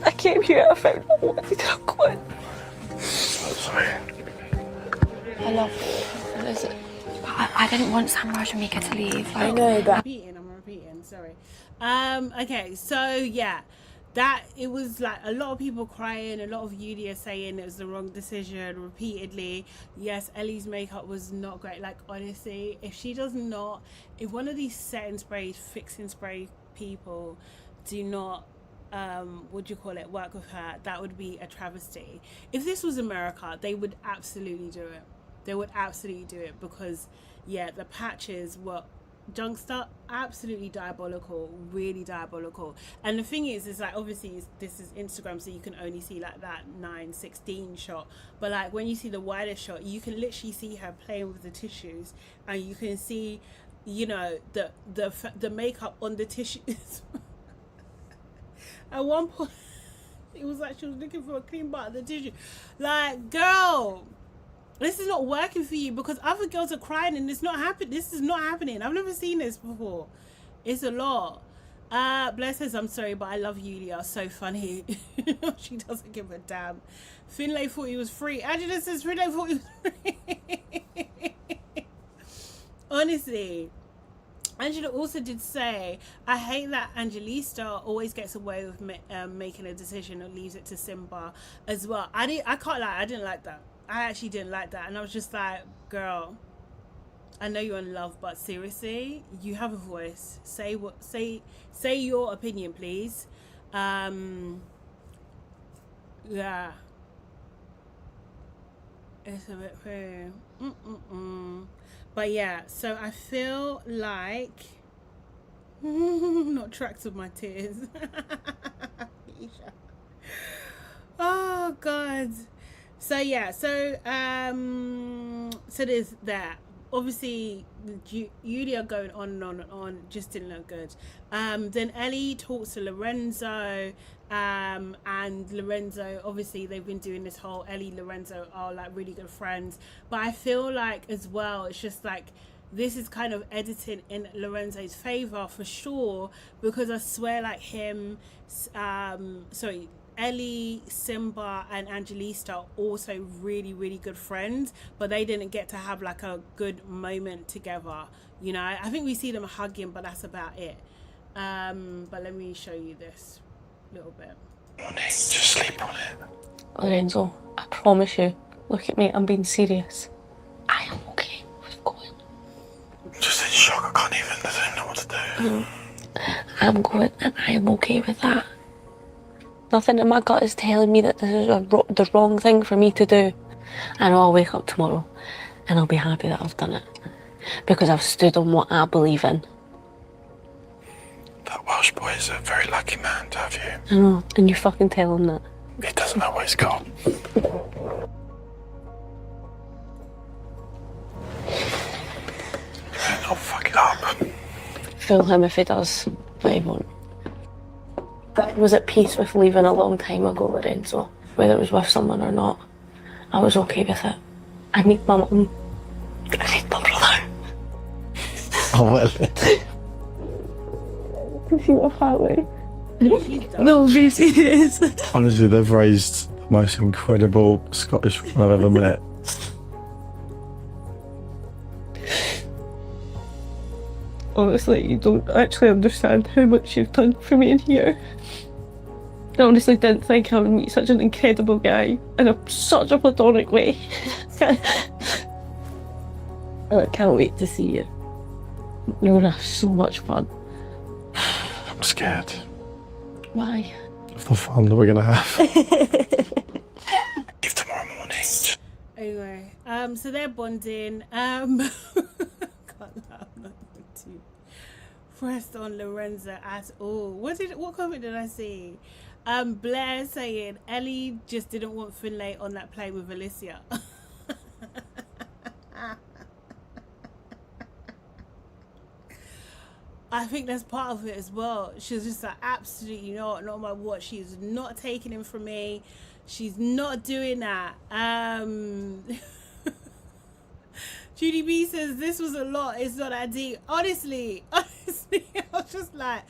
I came here, I found what I wanted, I'm going. Sorry. I love you. What is it? I didn't want Samraj and Mika to leave. I know, but I'm repeating, sorry. Okay, so yeah, that it was like a lot of people crying, a lot of Yulia saying it was the wrong decision repeatedly. Yes, Ellie's makeup was not great. Like, honestly, if one of these setting spray, fixing spray people do not work with her, that would be a travesty. If this was America, they would absolutely do it. They would absolutely do it, because yeah, the patches were Junkster, absolutely diabolical, really diabolical. And the thing is like, obviously this is Instagram, so you can only see like that 9/16 shot, but like when you see the wider shot, you can literally see her playing with the tissues, and you can see, you know, the makeup on the tissues. At one point it was like she was looking for a clean part of the tissue. Like, girl, this is not working for you, because other girls are crying and it's not happening. This is not happening. I've never seen this before. It's a lot. Bless says, I'm sorry, but I love Yulia. So funny. She doesn't give a damn. Finley thought he was free. Angela says Finley thought he was free. Honestly. Angela also did say, I hate that Angelista always gets away with making a decision and leaves it to Simba as well. I can't lie, I didn't like that. I actually didn't like that, and I was just like, girl, I know you're in love, but seriously, you have a voice. Say your opinion, please. Yeah. It's a bit fair. But yeah, so I feel like not tracked with my tears. Oh God. So yeah, so there's that. Obviously Yulia going on and on and on just didn't look good. Then Ellie talks to Lorenzo, and Lorenzo, obviously they've been doing this whole Ellie Lorenzo are like really good friends, but I feel like as well it's just like this is kind of editing in Lorenzo's favor for sure, because I swear like him, Ellie, Simba and Angelista are also really, really good friends, but they didn't get to have like a good moment together. You know, I think we see them hugging, but that's about it. But let me show you this little bit. Just sleep on it. Lorenzo, I promise you, look at me, I'm being serious. I am okay with going. Just in shock, I don't know what to do. I'm going, and I am okay with that. Nothing in my gut is telling me that this is the wrong thing for me to do. I know I'll wake up tomorrow and I'll be happy that I've done it, because I've stood on what I believe in. That Welsh boy is a very lucky man to have you. I know, and you fucking tell him that. He doesn't know what he's got. I'll fuck it up. Fool him if he does, but he won't. I was at peace with leaving a long time ago, Lorenzo. Whether it was with someone or not, I was okay with it. I need my mum. I need my brother. Oh, well. Is you a family? no, be serious. Honestly, they've raised the most incredible Scottish woman I've ever met. Honestly, you don't actually understand how much you've done for me in here. I honestly didn't think I would meet such an incredible guy in such a platonic way. I can't wait to see you. You're gonna have so much fun. I'm scared Why? of the fun that we're gonna have. Leave tomorrow morning. Anyway, so they're bonding. Can't lie, I'm not going to press on Lorenzo at all. What comment did I see? Blair saying Ellie just didn't want Finley on that plane with Elicia. I think that's part of it as well. She was just like, absolutely not my what. She's not taking him from me. She's not doing that. Judy B says, this was a lot. It's not that deep. Honestly, I was just like,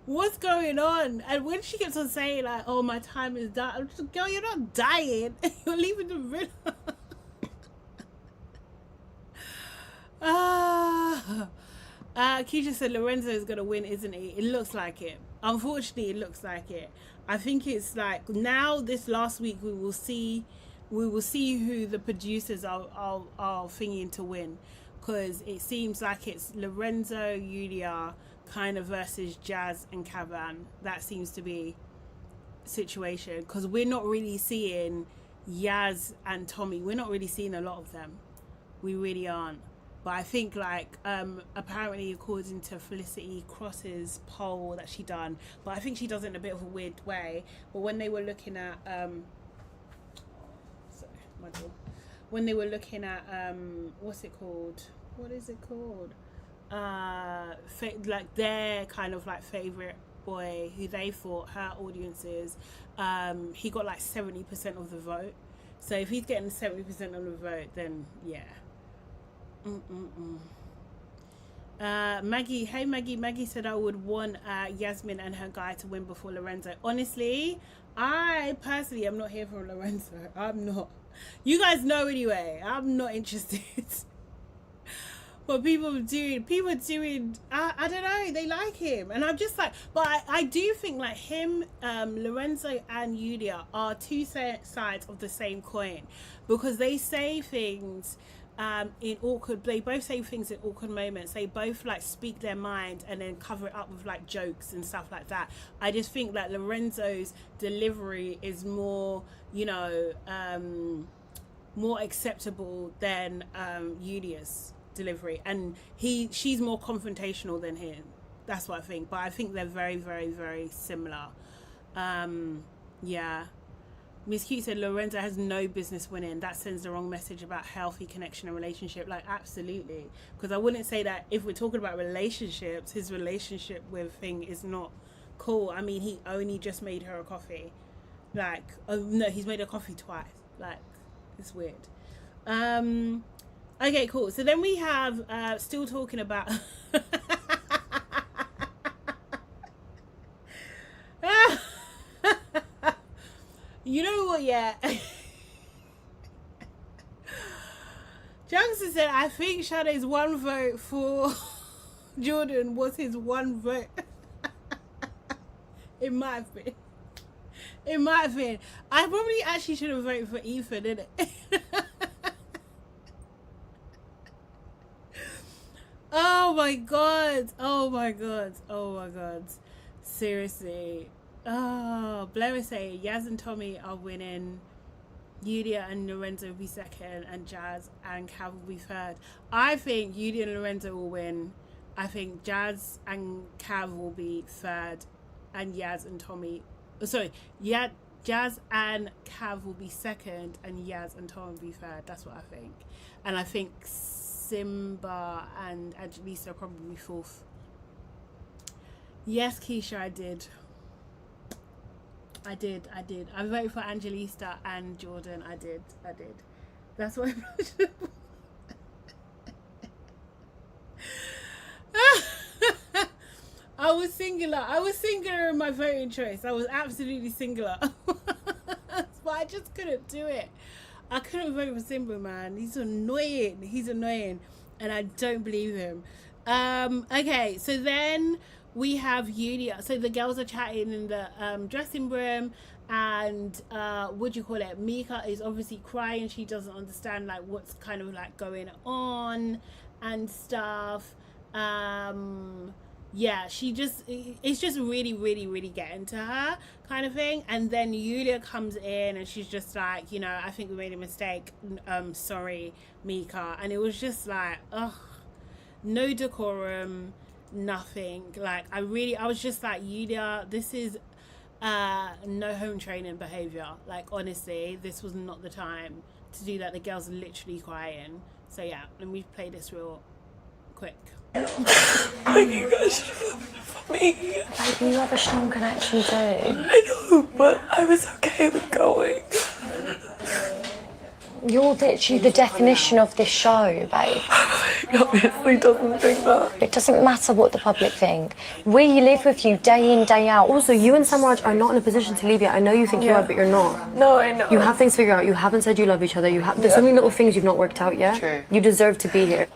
what's going on? And when she kept on saying like, oh, my time is done, I'm just, girl, you're not dying. You're leaving the room. Keisha said Lorenzo is gonna win, isn't he? It looks like it. Unfortunately, it looks like it. I think it's like now this last week we will see who the producers are thinking to win, because it seems like it's Lorenzo, Yulia kind of versus Jazz and Cavan. That seems to be situation, because we're not really seeing Yaz and Tommy. We're not really seeing a lot of them. We really aren't. But I think like apparently according to Felicity Cross's poll that she done, but I think she does it in a bit of a weird way. But when they were looking at when they were looking at what's it called? What is it called? Like their kind of like favorite boy, who they thought her audiences, he got like 70% of the vote. So if he's getting 70% of the vote, then yeah. Maggie said I would want Yasmin and her guy to win before Lorenzo. Honestly, I personally am not here for Lorenzo. I'm not. You guys know anyway. I'm not interested. But people doing I don't know, they like him, and I'm just like, but I do think like him, Lorenzo and Yulia are two sides of the same coin, because they say things they both say things in awkward moments. They both like speak their mind and then cover it up with like jokes and stuff like that. I just think that Lorenzo's delivery is more, you know, more acceptable than Yulia's delivery, and she's more confrontational than him. That's what I think. But I think they're very, very, very similar. Yeah. Miss Cute said Lorenzo has no business winning. That sends the wrong message about healthy connection and relationship. Like, absolutely. Because I wouldn't say that if we're talking about relationships, his relationship with Thing is not cool. I mean, he only just made her a coffee. Like, oh no, he's made her coffee twice. Like, it's weird. Okay, cool. So then we have still talking about you know what, yeah. Jackson said, I think Sade's one vote for Jordan was his one vote. It might have been. It might have been. I probably actually should have voted for Ethan, didn't it? Oh my god. Oh my god. Oh my god. Seriously. Oh, Blair is saying Yaz and Tommy are winning. Yulia and Lorenzo will be second, and Jazz and Cav will be third. I think Yulia and Lorenzo will win. I think Jazz and Cav will be third, and Yaz and Tommy. Sorry, yeah, Jazz and Cav will be second, and Yaz and Tommy will be third. That's what I think. And I think Simba and Angelisa are probably fourth. Yes, Keisha, I did. I voted for Angelista and Jordan. I did. That's why I was singular in my voting choice. I was absolutely singular. But I just couldn't do it. I couldn't vote for Simba, man. He's annoying. And I don't believe him. Okay, so then we have Yulia. So the girls are chatting in the dressing room, and Mika is obviously crying. She doesn't understand like what's kind of like going on and stuff. Yeah, it's just really, really, really getting to her kind of thing. And then Yulia comes in and she's just like, you know, I think we made a mistake. Sorry, Mika. And it was just like, ugh, no decorum, nothing. Like, I was just like, Yulia, this is no home training behaviour. Like, honestly, this was not the time to do that. The girls are literally crying. So yeah, let me play this real quick. Like, you guys should have opened it for me. Like, you have a strong connection too. I know, but I was okay with going. You're literally the definition of this show, babe. He obviously doesn't think that. It doesn't matter what the public think. We live with you day in, day out. Also, you and Samraj are not in a position to leave yet. I know you think you are, but you're not. No, I know. You have things figured out. You haven't said you love each other. There's so many little things you've not worked out yet. True. You deserve to be here.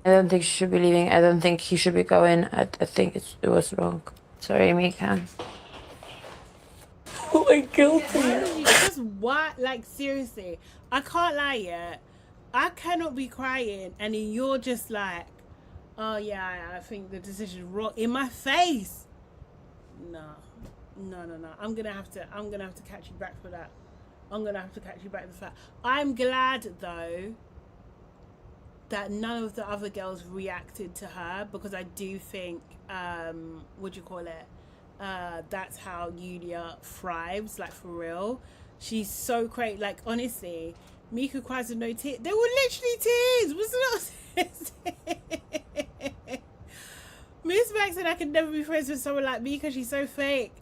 I don't think she should be leaving. I don't think he should be going. I think it was wrong. Sorry, Mika. Oh, I'm guilty. Just what? Like, seriously, I can't lie yet. I cannot be crying and then you're just like, oh yeah, I think the decision is wrong in my face. No. I'm gonna have to catch you back for that. I'm gonna have to catch you back for that. I'm glad though that none of the other girls reacted to her, because I do think that's how Yulia thrives, like, for real. She's so great. Like, honestly, Mika cries with no tears. They were literally tears. Was it not? Miss Max said I could never be friends with someone like Mika. She's so fake.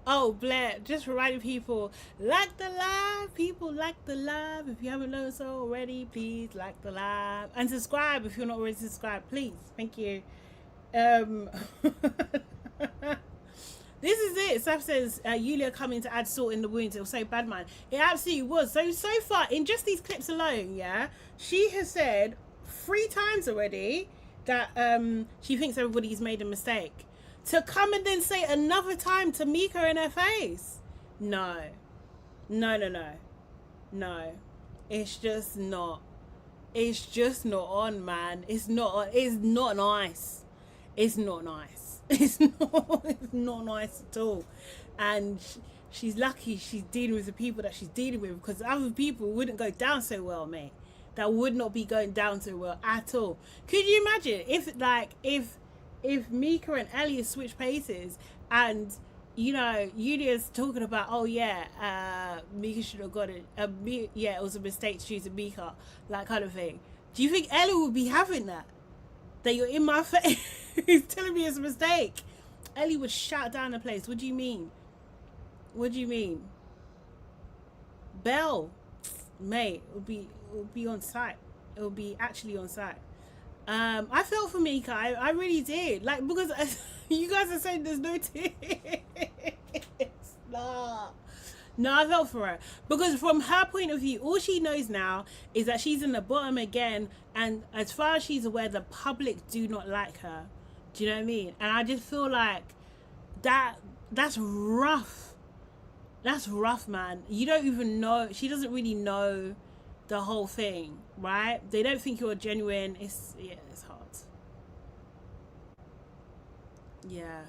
Oh, Blair, just reminding people, like the live. People, like the live. If you haven't done so already, please like the live. And subscribe if you're not already subscribed, please. Thank you. This is it. Saf says, Yulia coming to add salt in the wounds. It was so bad, man. It absolutely was. So far, in just these clips alone, yeah, she has said 3 times already that she thinks everybody's made a mistake. To come and then say another time to Mika in her face. No. It's just not. It's just not on, man. It's not on. It's not nice. It's not nice. It's not nice at all. And she's lucky she's dealing with the people that she's dealing with, because other people wouldn't go down so well, mate. That would not be going down so well at all. Could you imagine if Mika and Ellie switch places and, you know, Yulia's talking about, oh yeah, Mika should have got it. Yeah, it was a mistake to choose a Mika, that kind of thing. Do you think Ellie would be having that? That you're in my face telling me it's a mistake? Ellie would shout down the place. What do you mean? What do you mean? Belle, mate, it would be on site. It would be actually on site. I felt for Mika. I really did. Like, because you guys are saying there's no tears. No, I felt for her. Because from her point of view, all she knows now is that she's in the bottom again. And as far as she's aware, the public do not like her. Do you know what I mean? And I just feel like that's rough. That's rough, man. You don't even know. She doesn't really know the whole thing, right? They don't think you're genuine. It's hard. Yeah.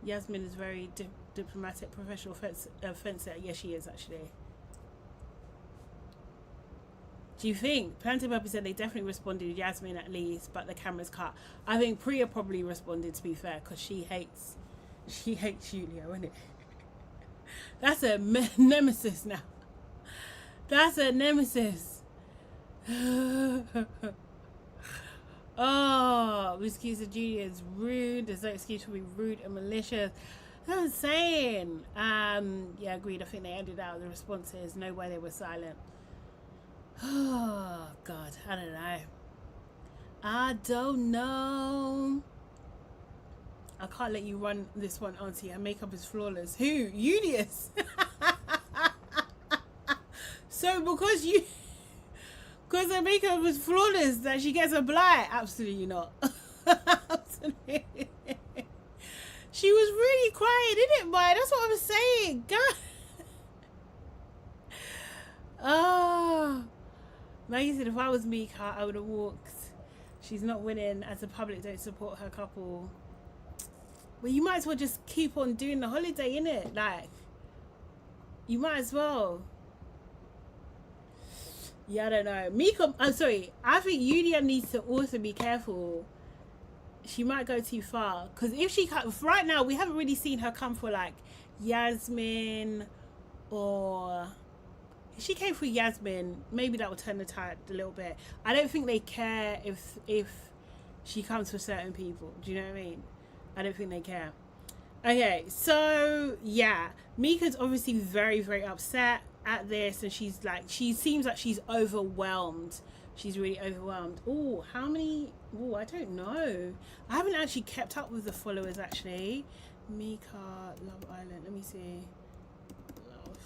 Yasmin is very diplomatic, professional fencer. Yes, she is, actually. Do you think? Plenty of people said they definitely responded to Yasmin at least, but the camera's cut. I think Priya probably responded, to be fair, because she hates Yulia, isn't it? That's a nemesis now. That's a nemesis. Oh, excuse of Julia is rude. There's no excuse for being rude and malicious. That's what I'm saying. Yeah, agreed. I think they ended out the responses. No way they were silent. Oh, God. I don't know. I don't know. I can't let you run this one, Auntie. Her makeup is flawless. Who? Julius. So because her makeup was flawless, that she gets a blight? Absolutely not. Absolutely. She was really crying, didn't it, Maya? That's what I was saying. God. Oh. Maggie said if I was Mika, I would have walked. She's not winning as the public don't support her couple. Well, you might as well just keep on doing the holiday, innit? Like, you might as well. Yeah, I don't know. Mika, I'm sorry. I think Yulia needs to also be careful. She might go too far. Because if she comes, right now, we haven't really seen her come for like Yasmin or If she came for Yasmin, maybe that would turn the tide a little bit. I don't think they care if she comes for certain people. Do you know what I mean? I don't think they care. Okay, so yeah, Mika's obviously very, very upset at this, and she seems like she's overwhelmed. She's really overwhelmed. Oh, how many? Oh, I don't know. I haven't actually kept up with the followers actually. Mika, Love Island. Let me see. Love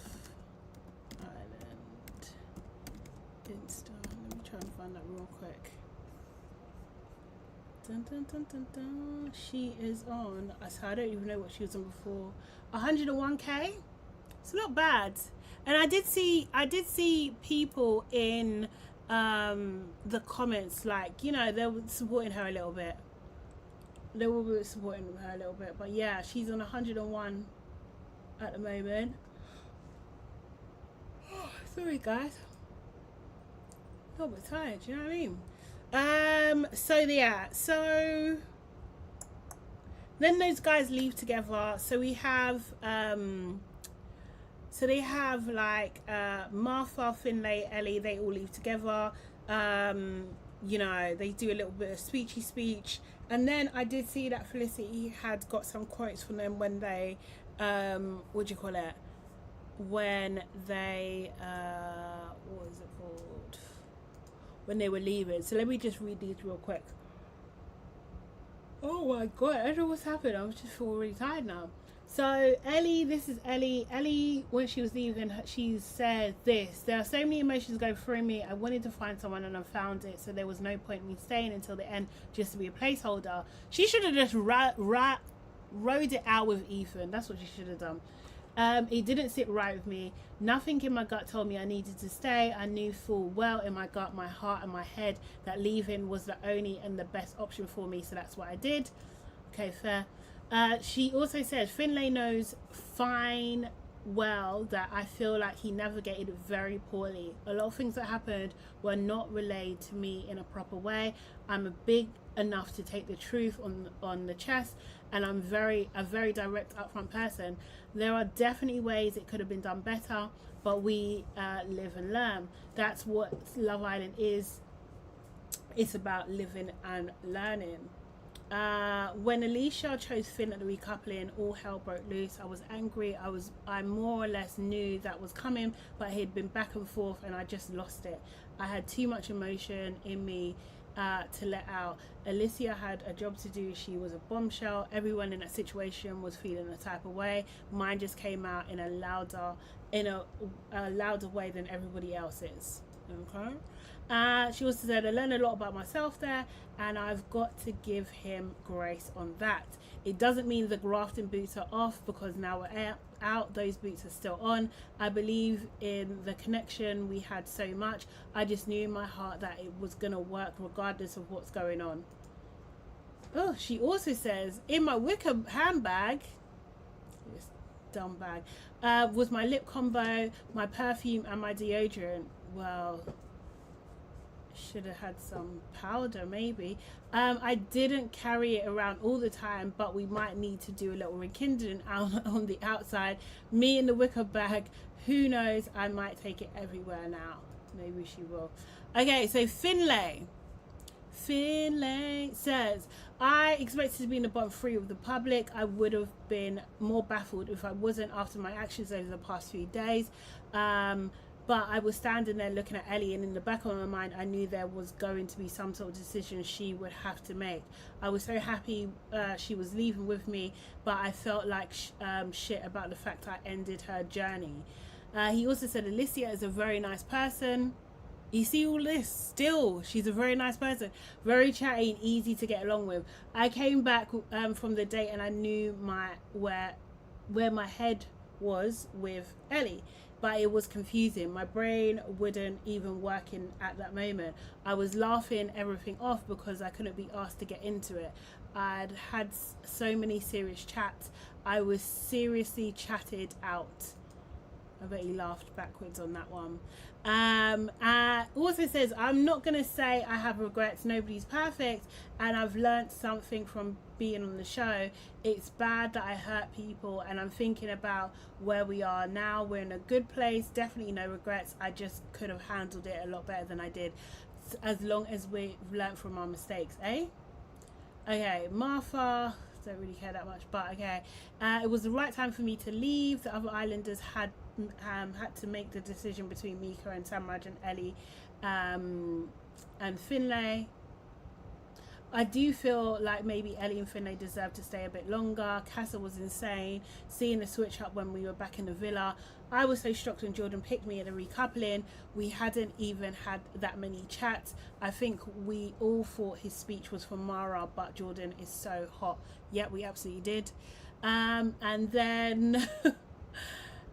Island Insta. Let me try and find that real quick. Dun, dun, dun, dun, dun. She is on. I don't even know what she was on before. 101k. It's not bad. And I did see people in the comments, like, you know, they were supporting her a little bit. They were supporting her a little bit, but yeah, she's on 101 at the moment. Oh, sorry guys, a little bit tired, you know what I mean? So yeah, so then those guys leave together. So we have so they have like Martha, Finley, Ellie, they all leave together. You know, they do a little bit of speechy speech, and then I did see that Felicity had got some quotes from them when they what do you call it, when they what was it called, when they were leaving. So let me just read these real quick. Oh my god, I don't know what's happened. I just feel really tired now. So Ellie, this is Ellie. Ellie, when she was leaving, she said this: there are so many emotions going through me. I wanted to find someone and I found it, so there was no point in me staying until the end just to be a placeholder. She should have just rode it out with Ethan. That's what she should have done. It didn't sit right with me. Nothing in my gut told me I needed to stay. I knew full well in my gut, my heart and my head that leaving was the only and the best option for me, so that's what I did. Okay, fair. She also said, Finlay knows fine well that I feel like he navigated very poorly. A lot of things that happened were not relayed to me in a proper way. I'm a big enough to take the truth on the chest, and I'm a very direct, upfront person. There are definitely ways it could have been done better, but we live and learn. That's what Love Island is. It's about living and learning. When Elicia chose Finn at the recoupling, all hell broke loose. I was angry. I more or less knew that was coming, but it had been back and forth and I just lost it. I had too much emotion in me to let out. Elicia had a job to do. She was a bombshell. Everyone in that situation was feeling a type of way. Mine just came out in a louder way than everybody else's. Okay. She also said, I learned a lot about myself there, and I've got to give him grace on that. It doesn't mean the grafting boots are off, because now we're out, those boots are still on. I believe in the connection we had so much. I just knew in my heart that it was going to work regardless of what's going on. Oh, she also says, in my wicker handbag, this dumb bag, was my lip combo, my perfume and my deodorant. Well, should have had some powder maybe. I didn't carry it around all the time, but we might need to do a little rekindling out on the outside. Me in the wicker bag, who knows, I might take it everywhere now. Maybe she will. Okay, so Finlay says, I expected to be in the bottom 3 of the public. I would have been more baffled if I wasn't after my actions over the past few days. But I was standing there looking at Ellie, and in the back of my mind, I knew there was going to be some sort of decision she would have to make. I was so happy she was leaving with me, but I felt like shit about the fact I ended her journey. He also said, Elicia is a very nice person. You see all this? Still, she's a very nice person. Very chatty and easy to get along with. I came back from the date and I knew where my head was with Ellie. But it was confusing. My brain wouldn't even work at that moment. I was laughing everything off because I couldn't be asked to get into it. I'd had so many serious chats. I was seriously chatted out. I bet he laughed backwards on that one. Also says, I'm not going to say I have regrets. Nobody's perfect. And I've learned something from being on the show. It's bad that I hurt people. And I'm thinking about where we are now. We're in a good place. Definitely no regrets. I just could have handled it a lot better than I did. As long as we've learned from our mistakes, eh? Okay, Martha, don't really care that much, but okay. It was the right time for me to leave. The other islanders had to make the decision between Mika and Samraj and Ellie and Finley. I do feel like maybe Ellie and Finley deserved to stay a bit longer. Casa was insane. Seeing the switch up when we were back in the villa. I was so shocked when Jordan picked me at the recoupling. We hadn't even had that many chats. I think we all thought his speech was for Mara, but Jordan is so hot. Yeah, we absolutely did. And then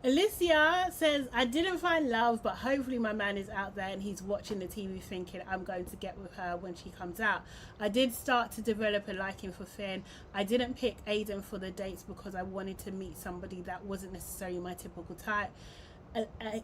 Elicia says, I didn't find love, but hopefully my man is out there and he's watching the TV thinking I'm going to get with her when she comes out. I did start to develop a liking for Finn. I didn't pick Aiden for the dates because I wanted to meet somebody that wasn't necessarily my typical type.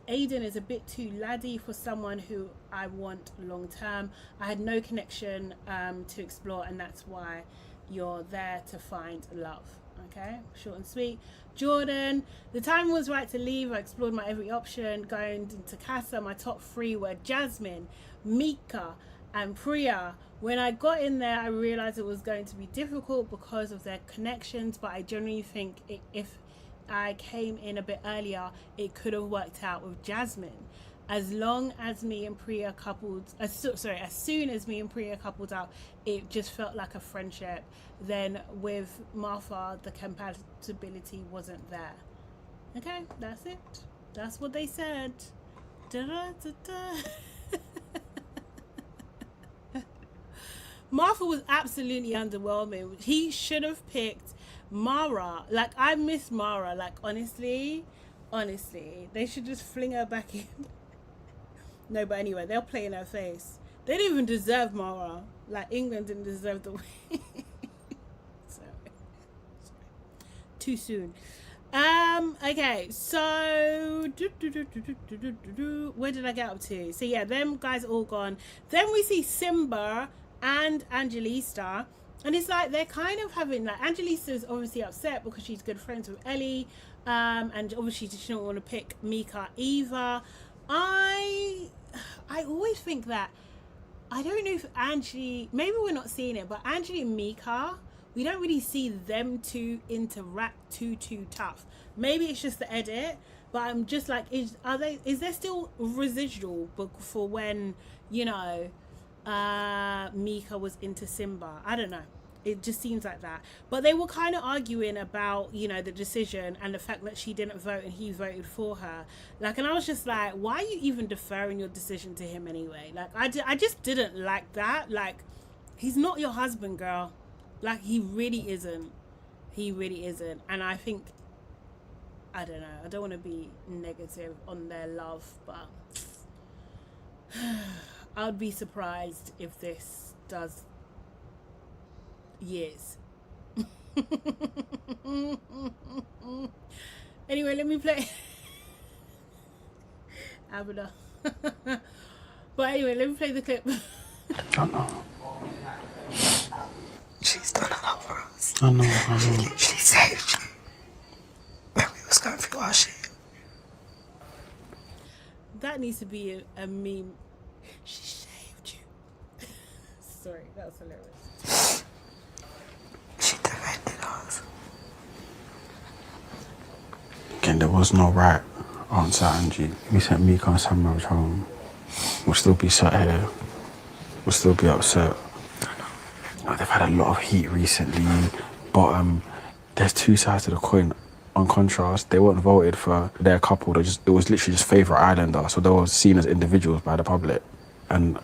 Aiden is a bit too laddie for someone who I want long term. I had no connection to explore, and that's why you're there to find love. Okay, short and sweet. Jordan, the time was right to leave. I explored my every option. Going into Casa, my top three were Jasmine, Mika and Priya. When I got in there, I realized it was going to be difficult because of their connections, but I generally think if I came in a bit earlier, it could have worked out with Jasmine. As long as me and Priya coupled, as soon as me and Priya coupled up, it just felt like a friendship. Then with Martha, the compatibility wasn't there. Okay, that's it. That's what they said. Martha was absolutely underwhelming. He should have picked Mara. Like, I miss Mara. Like, honestly, they should just fling her back in. No, but anyway, they'll play in her face. They didn't even deserve Mara. Like, England didn't deserve the win. Sorry. Too soon. Okay, so where did I get up to? So yeah, them guys are all gone. Then we see Simba and Angelista, and it's like they're kind of having, like, Angelista's obviously upset because she's good friends with Ellie, and obviously she didn't want to pick Mika either. I always think that, I don't know if Angie, maybe we're not seeing it, but Angie and Mika, we don't really see them two interact too tough. Maybe it's just the edit, but I'm just like, is there still residual for when, you know, Mika was into Simba? I don't know. It just seems like that. But they were kind of arguing about, you know, the decision and the fact that she didn't vote and he voted for her. Like, and I was just like, why are you even deferring your decision to him anyway? Like, I just didn't like that. Like, he's not your husband, girl. Like, he really isn't. He really isn't. And I think, I don't know, I don't want to be negative on their love, but I'd be surprised if this does years. Anyway, let me play Abada. But anyway, let me play the clip. I know. She's done a lot for us. I know. She saved you when we was going through our shit. That needs to be a meme. She saved you. Sorry, that was hilarious. She defended us. Again, there was no right answer, Angie. We sent Mika and Samraj home. We'll still be sat here. We'll still be upset. Like, they've had a lot of heat recently, but there's two sides to the coin. On contrast, they weren't voted for their couple. It was literally just favourite islander, so they were seen as individuals by the public. And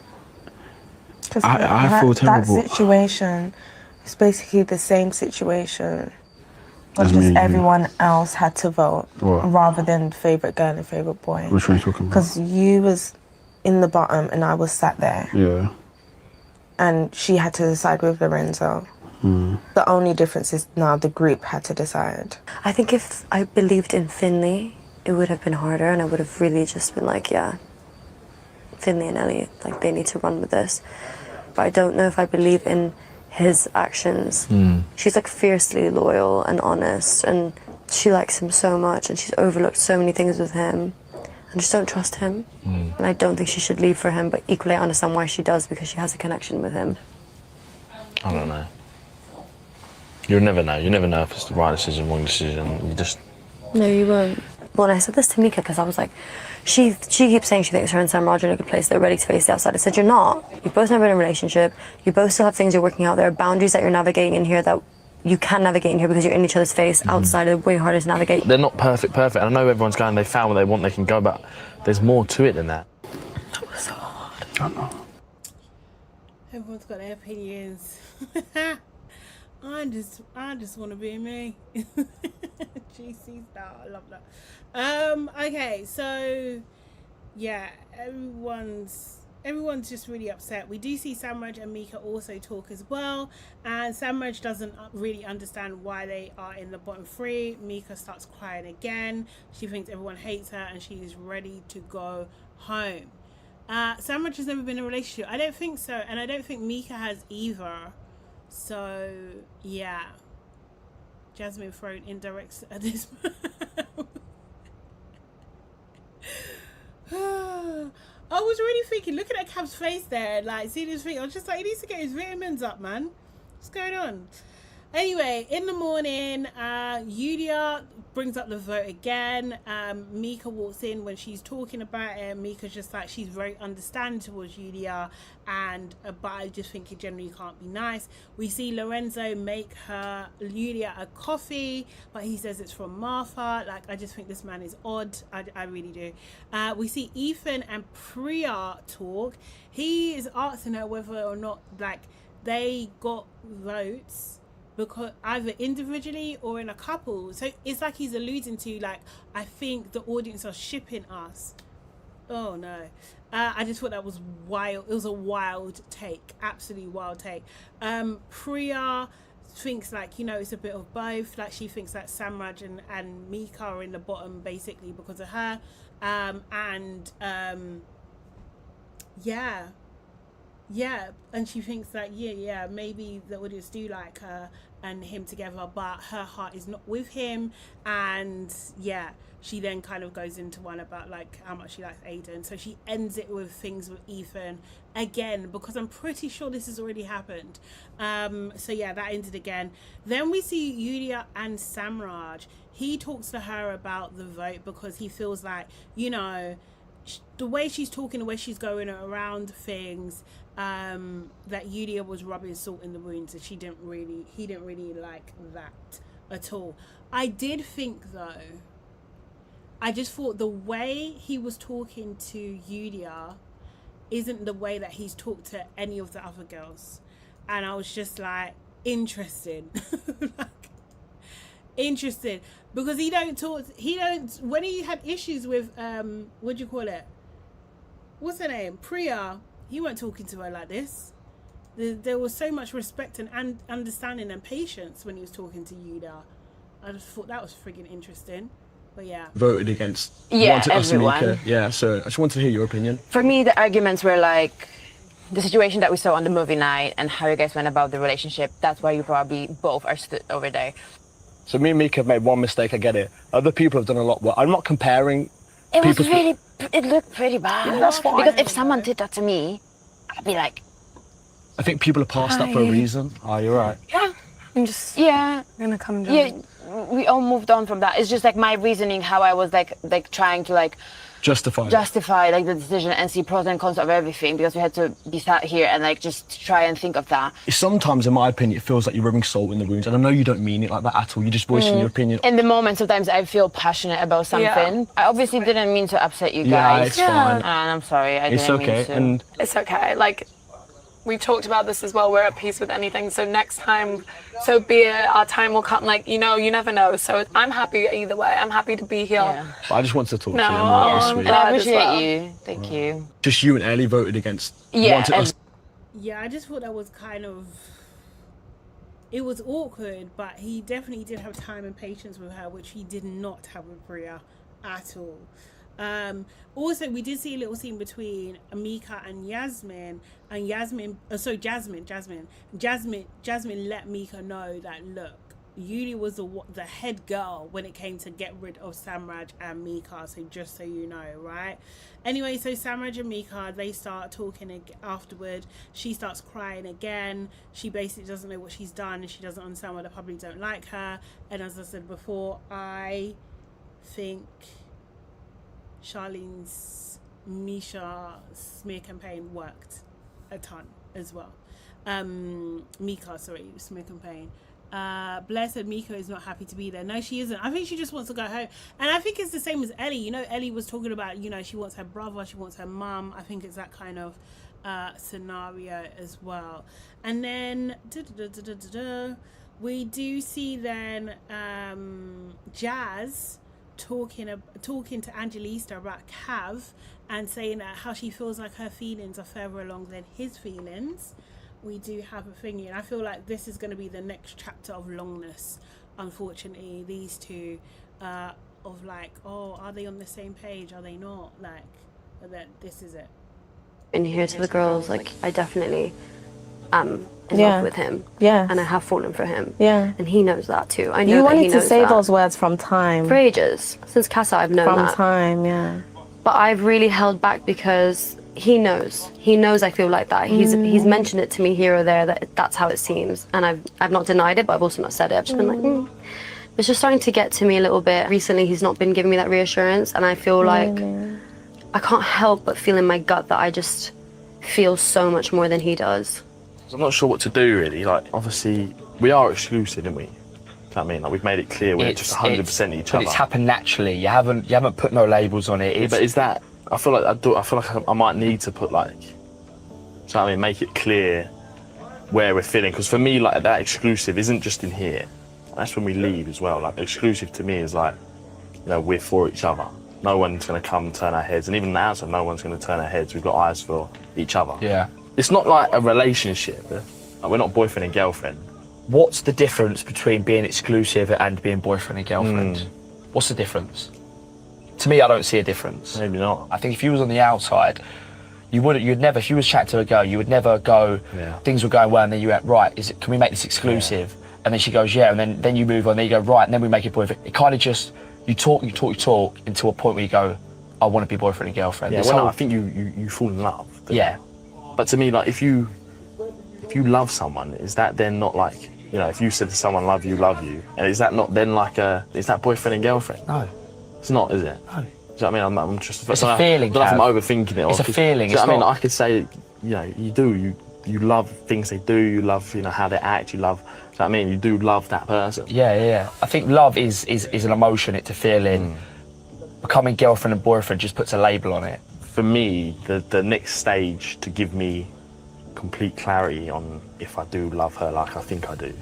I feel terrible. That situation is basically the same situation, but As just me, everyone else had to vote What? rather than favourite girl and favourite boy. Which one are you talking about? Because you was in the bottom and I was sat there. Yeah. And she had to decide with Lorenzo. The only difference is now the group had to decide. I think if I believed in Finley, it would have been harder, and I would have really just been like, yeah, Finley and Ellie, like, they need to run with this. But I don't know if I believe in his actions. She's like fiercely loyal and honest, and she likes him so much, and she's overlooked so many things with him. I just don't trust him. And I don't think she should leave for him, but equally I understand why she does, because she has a connection with him. I don't know. You'll never know. You never know if it's the right decision, wrong decision. You just... No, you won't. Well, and I said this to Mika because I was like, she keeps saying she thinks her and Sam Raj are in a good place, they're ready to face the outside. I said, you're not. You've both never been in a relationship. You both still have things you're working out. There are boundaries that you're navigating in here that you can navigate in here because you're in each other's face. Outside are way harder to navigate. They're not perfect. And I know everyone's going, they found what they want, they can go, but there's more to it than that. That was so hard. I know. Everyone's got their opinions. I just want to be me. GC style, I love that. Okay, so yeah, everyone's just really upset. We do see Samraj and Mika also talk as well, and Samraj doesn't really understand why they are in the bottom three. Mika starts crying again. She thinks everyone hates her and she's ready to go home. Samraj has never been in a relationship. I don't think so, and I don't think Mika has either. So yeah, Jasmine throwing indirects at this. I was really thinking, look at that Cav's face there, like, see this thing. I was just like, he needs to get his vitamins up, man. What's going on? Anyway, in the morning, Yulia brings up the vote again. Mika walks in when she's talking about it. Mika's just like, she's very understanding towards Yulia, and but I just think it generally can't be nice. We see Lorenzo make Yulia a coffee, but he says it's from Martha. Like, I just think this man is odd. I really do. We see Ethan and Priya talk. He is asking her whether or not, like, they got votes because either individually or in a couple. So it's like he's alluding to, like, I think the audience are shipping us. Oh no. I just thought that was wild. It was a wild take, absolutely wild take. Priya thinks, like, you know, it's a bit of both. Like, she thinks that Samraj and Mika are in the bottom basically because of her. Yeah, and she thinks that maybe the audience do like her and him together, but her heart is not with him. And yeah, she then kind of goes into one about, like, how much she likes Aiden. So she ends it with things with Ethan again, because I'm pretty sure this has already happened. So yeah, that ended again. Then we see Yulia and Samraj. He talks to her about the vote because he feels like, you know, the way she's talking, the way she's going around things, that Yulia was rubbing salt in the wounds, and he didn't really like that at all. I did think, though, I just thought the way he was talking to Yulia isn't the way that he's talked to any of the other girls, and I was just like, interested. Like, interested, because when he had issues with what do you call it, what's her name, Priya, he weren't talking to her like this. There was so much respect and understanding and patience when he was talking to Yulia. I just thought that was friggin' interesting. But yeah, voted against everyone. Yeah, so I just wanted to hear your opinion. For me, the arguments were like the situation that we saw on the movie night and how you guys went about the relationship. That's why you probably both are stood over there. So me and Mika have made one mistake, I get it. Other people have done a lot worse. I'm not comparing. It looked pretty bad. Yeah, that's fine. Because if someone did that to me, I'd be like, I think people are past that for a reason. Oh, you're right. yeah. I'm just gonna come down. Yeah, we all moved on from that. It's just like my reasoning, how I was like trying to like justify like the decision and see pros and cons of everything, because we had to be sat here and like just try and think of that. Sometimes, in my opinion, it feels like you're rubbing salt in the wounds, and I know you don't mean it like that at all. You're just voicing your opinion. In the moment, sometimes I feel passionate about something. Yeah. I obviously didn't mean to upset you guys. Yeah, it's fine. And I'm sorry. It's okay. And it's okay. Like, we talked about this as well. We're at peace with anything. So next time, so be it. Our time will come. Like, you know, you never know. So I'm happy either way. I'm happy to be here. Yeah. But I just wanted to talk to you. And I appreciate you. Thank you. Just you and Ellie voted against. Yeah, I just thought that was kind of. It was awkward, but he definitely did have time and patience with her, which he did not have with Priya at all. Also, we did see a little scene between Mika and Jasmine, and Jasmine let Mika know that, look, Yuli was the head girl when it came to get rid of Samraj and Mika, so just so you know, right? Anyway, so Samraj and Mika, they start talking afterward. She starts crying again. She basically doesn't know what she's done, and she doesn't understand why the public don't like her. And as I said before, I think Charlene's Misha smear campaign worked a ton as well. Mika, sorry, smear campaign. Blair said Mika is not happy to be there. No, she isn't. I think she just wants to go home. And I think it's the same as Ellie. You know, Ellie was talking about, you know, she wants her brother, she wants her mum. I think it's that kind of scenario as well. And then we do see then Jazz talking to Angelista about Cav and saying that how she feels like her feelings are further along than his feelings. We do have a thingy, and I feel like this is going to be the next chapter of longness, unfortunately. These two of like, oh, are they on the same page, are they not, like, that this is it. And here to the girls, like, I definitely am in love with him, and I have fallen for him, and he knows that too. I know you that wanted he knows to say that. those words from time, for ages, since Casa I've known that. From time, but I've really held back because he knows I feel like that. He's mentioned it to me here or there that that's how it seems, and I've not denied it, but I've also not said it. I've just been like, It's just starting to get to me a little bit. Recently he's not been giving me that reassurance, and I feel like I can't help but feel in my gut that I just feel so much more than he does. I'm not sure what to do really. Like, obviously we are exclusive, aren't we? I mean, like, we've made it clear we're just 100% each other. But it's happened naturally. You haven't put no labels on it. But is that? I feel like I might need to put, like, so I mean, make it clear where we're feeling. Because for me, like, that exclusive isn't just in here. That's when we leave as well. Like, exclusive to me is like, you know, we're for each other. No one's going to come turn our heads, and even the outside, no one's going to turn our heads. We've got eyes for each other. Yeah. It's not like a relationship. Like, we're not boyfriend and girlfriend. What's the difference between being exclusive and being boyfriend and girlfriend? What's the difference? To me, I don't see a difference. Maybe not. I think if you was on the outside, you'd never, if you was chatting to a girl, you would never go, things were going well, and then you went, right, can we make this exclusive? And then she goes, yeah, and then you move on, then you go, right, and then we make it boyfriend. It kind of just, you talk until a point where you go, I want to be boyfriend and girlfriend. Yeah, well, no, I think you fall in love. Yeah. But to me, like, if you love someone, is that then not like, you know, if you said to someone, love you, and is that not then like is that boyfriend and girlfriend? No. It's not, is it? No. Do you know what I mean? I'm just... It's a feeling, I don't know if I'm overthinking it. It's a feeling. Do you know what I mean? I could say, you know, you love things they do, you love, you know, how they act, you love... Do you know what I mean? You do love that person. Yeah. I think love is an emotion, it's a feeling. Becoming girlfriend and boyfriend just puts a label on it. For me, the next stage to give me complete clarity on if I do love her like I think I do, you know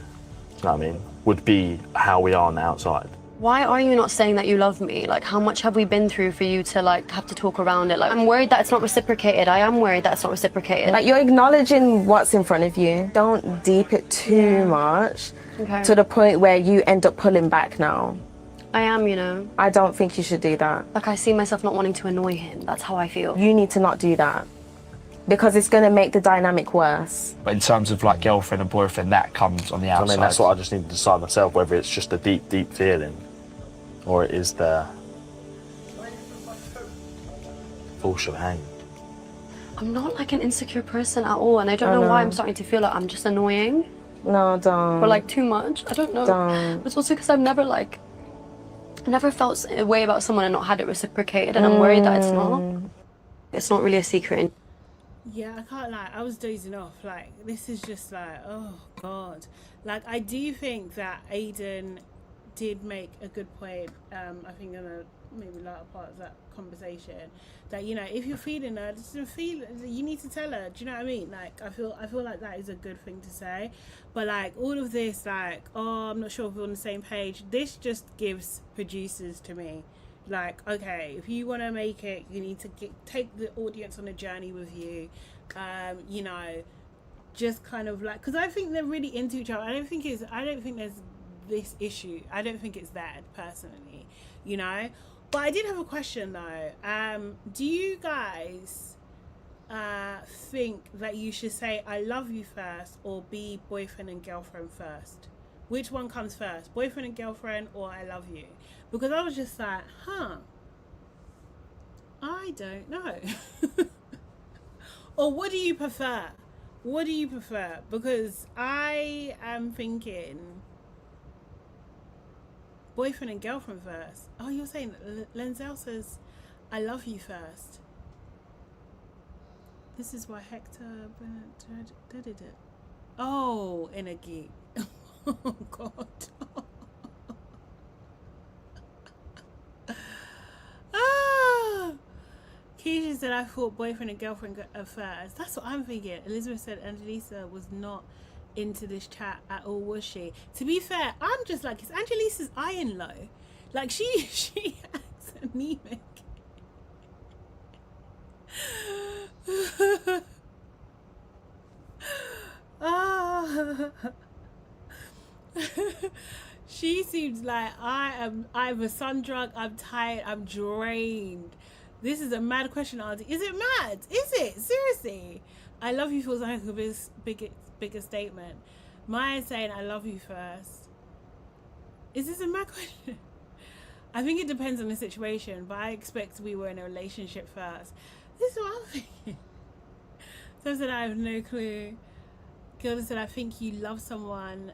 what I mean, would be how we are on the outside. Why are you not saying that you love me? Like, how much have we been through for you to, like, have to talk around it? Like, I'm worried that it's not reciprocated. I am worried that it's not reciprocated. Like, you're acknowledging what's in front of you. Don't deep it too much to the point where you end up pulling back now. I am, you know. I don't think you should do that. Like, I see myself not wanting to annoy him. That's how I feel. You need to not do that, because it's going to make the dynamic worse. But in terms of, like, girlfriend and boyfriend, that comes on the outside. I mean, that's what I just need to decide myself, whether it's just a deep, deep feeling or it is the full shebang. I'm not, like, an insecure person at all, and I don't know why I'm starting to feel like I'm just annoying. No, don't. Or, like, too much. I don't know. Don't. But it's also because I've never felt a way about someone and not had it reciprocated, and I'm worried that it's not. It's not really a secret. Yeah, I can't lie, I was dozing off. Like, this is just like, oh God. Like, I do think that Aiden did make a good point, I think in a maybe later part of that conversation, that, you know, if you're feeling her, you need to tell her. Do you know what I mean? Like, I feel like that is a good thing to say. But, like, all of this, like, oh, I'm not sure if we're on the same page, this just gives producers to me. Like, okay, if you want to make it, you need to take the audience on a journey with you. You know, just kind of like, because I think they're really into each other. I don't think there's this issue. I don't think it's that, personally, you know. But I did have a question though. Do you guys think that you should say I love you first or be boyfriend and girlfriend first? Which one comes first, boyfriend and girlfriend or I love you? Because I was just like, I don't know. Or what do you prefer? What do you prefer? Because I am thinking boyfriend and girlfriend first. Oh, you're saying Lenzel says I love you first. This is why Hector did it. Oh, in a geek. Oh God. Keisha said I thought boyfriend and girlfriend first. That's what I'm thinking. Elizabeth said Angelisa was not into this chat at all, was she? To be fair, I'm just like, is Angelisa's iron low? Like she acts anemic. She seems like I am either sun-drunk, I'm tired, I'm drained. This is a mad question, Auntie. Is it mad? Is it? Seriously? I love you feels like a bigger statement. Maya saying I love you first. Is this a mad question? I think it depends on the situation, but I expect we were in a relationship first. This is what I'm thinking. Some said I have no clue. Gilda said I think you love someone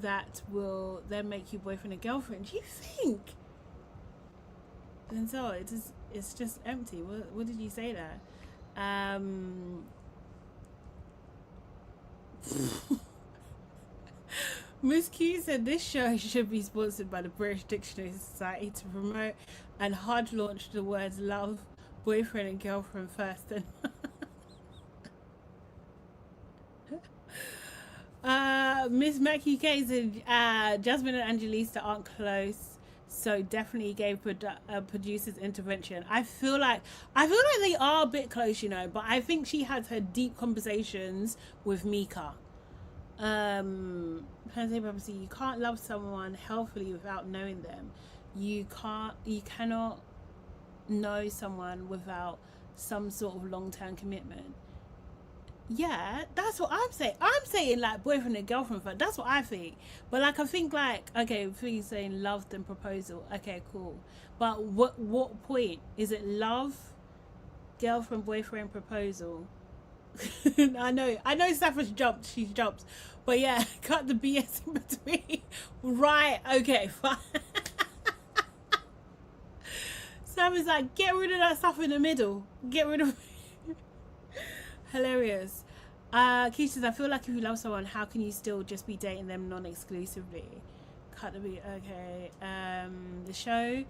that will then make you boyfriend and girlfriend. Do you think? And so it's just empty. What did you say there? Miss Q said this show should be sponsored by the British Dictionary Society to promote and hard launch the words love, boyfriend and girlfriend first. And Miss Mackie K said Jasmine and Angelisa aren't close, so definitely gave producer's intervention. I feel like they are a bit close, you know, but I think she has her deep conversations with Mika. You can't love someone healthily without knowing them. You cannot know someone without some sort of long-term commitment. Yeah, that's what I'm saying. I'm saying like boyfriend and girlfriend first. That's what I think. But like I think like, okay, if you're saying love then proposal, okay, cool. But what point? Is it love, girlfriend, boyfriend, proposal? I know Sapphire's jumped, she's jumped. But yeah, cut the BS in between. Right, okay, fine. Sapphire's like, get rid of that stuff in the middle. Get rid of hilarious. Keisha says, I feel like if you love someone, how can you still just be dating them non-exclusively? Cut the beat. Okay. The show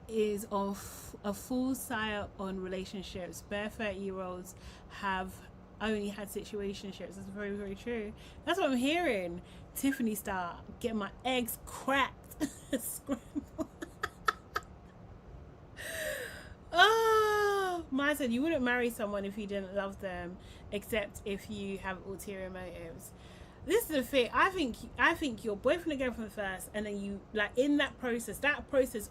is of a full psyop on relationships. Bare 30-year-olds have only had situationships. That's very, very true. That's what I'm hearing. Tiffany Star, getting my eggs cracked. Scrambled. Oh, Maya said you wouldn't marry someone if you didn't love them, except if you have ulterior motives. This is the thing. I think your boyfriend and girlfriend first, and then you like in that process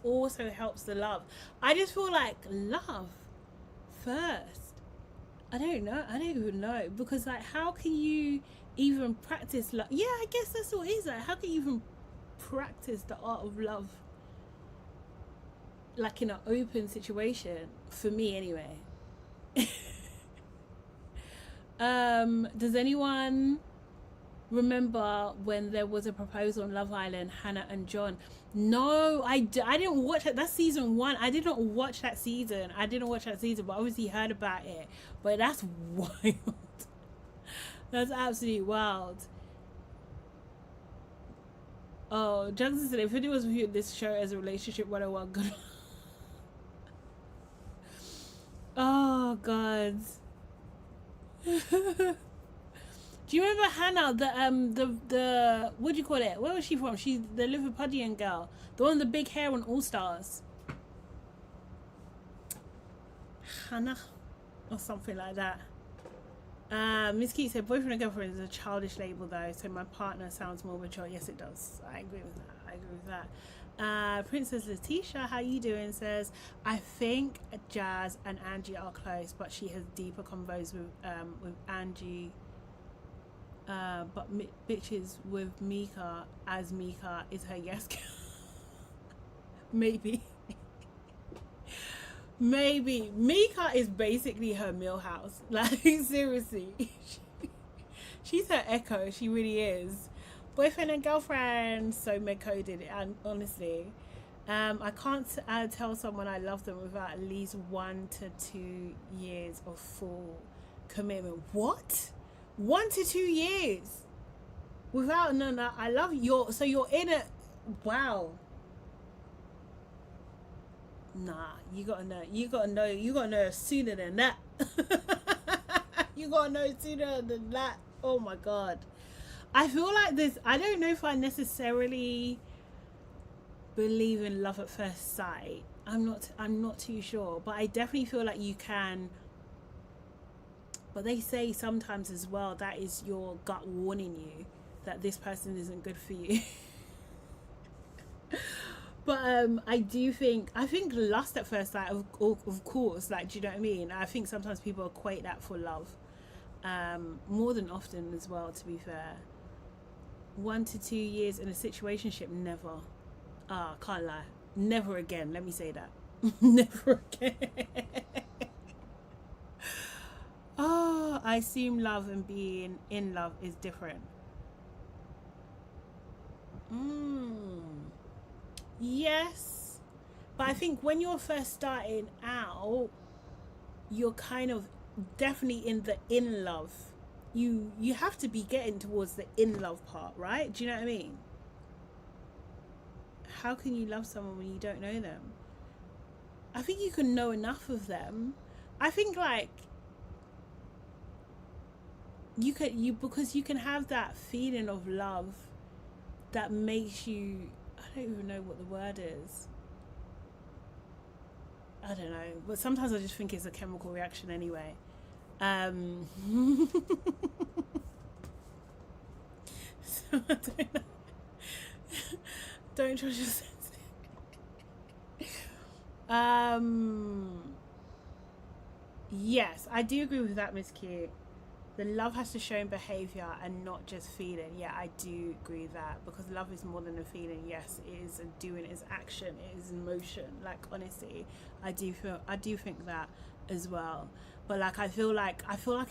also helps the love. I just feel like love first. I don't know. I don't even know, because like how can you even practice love? Yeah, I guess that's what it is. Like how can you even practice the art of love? Like in an open situation, for me anyway. Does anyone remember when there was a proposal on Love Island, Hannah and John? No, I didn't watch it. That's season 1. I did not watch that season. But obviously heard about it. But that's wild. That's absolutely wild. Oh, Johnson said if it was viewed this show as a relationship 101, good. Oh God. Do you remember Hannah, the what do you call it? Where was she from? She's the Liverpudlian girl, the one with the big hair on All Stars. Hannah, or something like that. Miss Keith said boyfriend and girlfriend is a childish label though, so my partner sounds more mature. Yes, it does. I agree with that. Princess Letitia, how you doing? Says, I think Jazz and Angie are close, but she has deeper convos with Angie. But bitches with Mika, as Mika is her yes girl. Maybe. Maybe. Mika is basically her Millhouse. Like, seriously. She's her echo. She really is. Boyfriend and girlfriend. So coded, and honestly. I can't tell someone I love them without at least 1 to 2 years of full commitment. What? 1 to 2 years without no. I love your. So you're in it. Wow. Nah, you gotta know sooner than that. You gotta know sooner than that. Oh my god. I feel like this, I don't know if I necessarily believe in love at first sight. I'm not too sure, but I definitely feel like you can. But they say sometimes as well that is your gut warning you that this person isn't good for you. But I think lust at first sight, of course, like, do you know what I mean? I think sometimes people equate that for love, more than often as well, to be fair. 1 to 2 years in a situationship, never. Can't lie, never again. Let me say that. Never again. I assume love and being in love is different. Yes, but I think when you're first starting out, you're kind of definitely in the in love. You have to be getting towards the in love part, right? Do you know what I mean? How can you love someone when you don't know them? I think you can know enough of them. I think like because you can have that feeling of love that makes you, I don't even know what the word is. I don't know, but sometimes I just think it's a chemical reaction anyway. So I don't know. Don't trust your senses. Yes, I do agree with that, Miss Q. The love has to show in behaviour and not just feeling. Yeah, I do agree with that, because love is more than a feeling. Yes, it is a doing, it is action, it is motion. Like, honestly, I do think that as well. But like, I feel like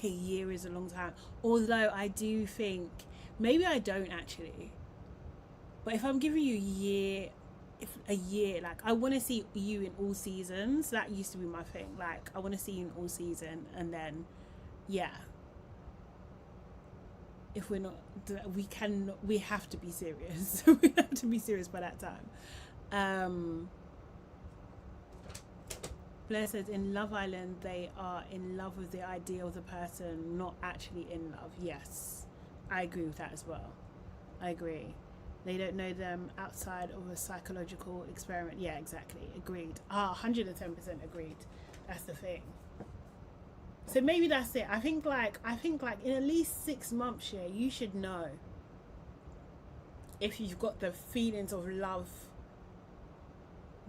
a year is a long time. Although I do think, maybe I don't actually. But if I'm giving you a year, like, I want to see you in all seasons. That used to be my thing. Like, I want to see you in all season, and then, yeah. If we're not, we have to be serious. We have to be serious by that time. Blair says, in Love Island, they are in love with the idea of the person, not actually in love. Yes, I agree with that as well. I agree. They don't know them outside of a psychological experiment. Yeah, exactly. Agreed. 110% agreed. That's the thing. So maybe that's it. I think like in at least 6 months, yeah, you should know if you've got the feelings of love,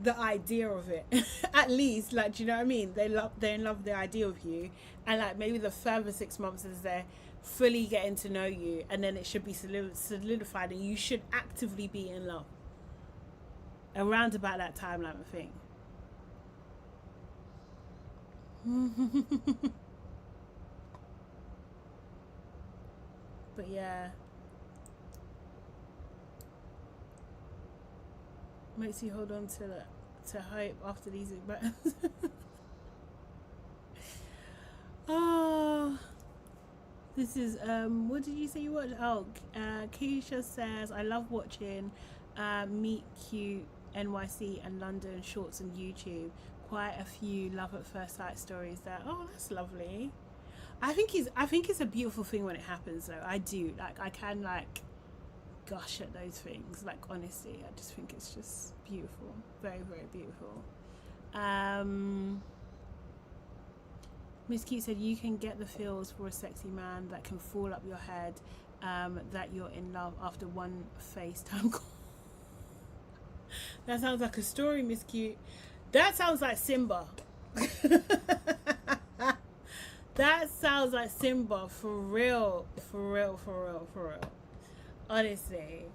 the idea of it. At least, like, do you know what I mean? They're in love with the idea of you, and like maybe the further 6 months is they're fully getting to know you, and then it should be solidified, and you should actively be in love around about that timeline, I think. But yeah, makes you hold on to hope after these events. Oh, this is what did you say you watched? Oh, Keisha says, I love watching Meet Cute NYC and London shorts on YouTube. Quite a few love at first sight stories there. Oh, that's lovely. I think it's a beautiful thing when it happens, though. I do, like, I can like gush at those things, like, honestly. I just think it's just beautiful, very, very beautiful. Miss Q said, you can get the feels for a sexy man that can fall up your head, that you're in love after one FaceTime call. That sounds like a story, Miss Cute. That sounds like Simba. That sounds like Simba, for real. Honestly.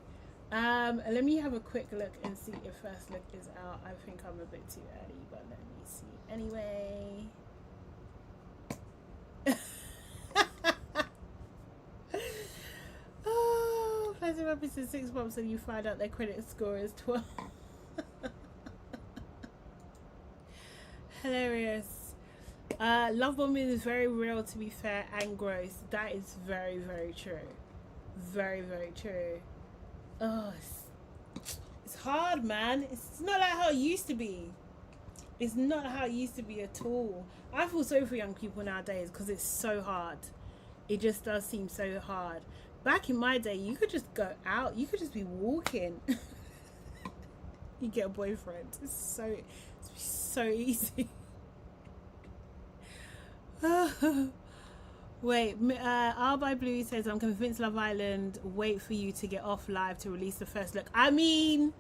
Let me have a quick look and see if first look is out. I think I'm a bit too early, but let me see. Anyway. Oh, pleasant happens in 6 months and you find out their credit score is 12. Hilarious. Love bombing is very real, to be fair, and gross. That is very, very true. Very, very true. Oh, it's hard, man. It's not like how it used to be. It's not how it used to be at all. I feel sorry for young people nowadays because it's so hard. It just does seem so hard. Back in my day, you could just go out. You could just be walking. You get a boyfriend. It's so easy. Wait, R by Blue says, I'm convinced Love Island wait for you to get off live to release the first look. I mean,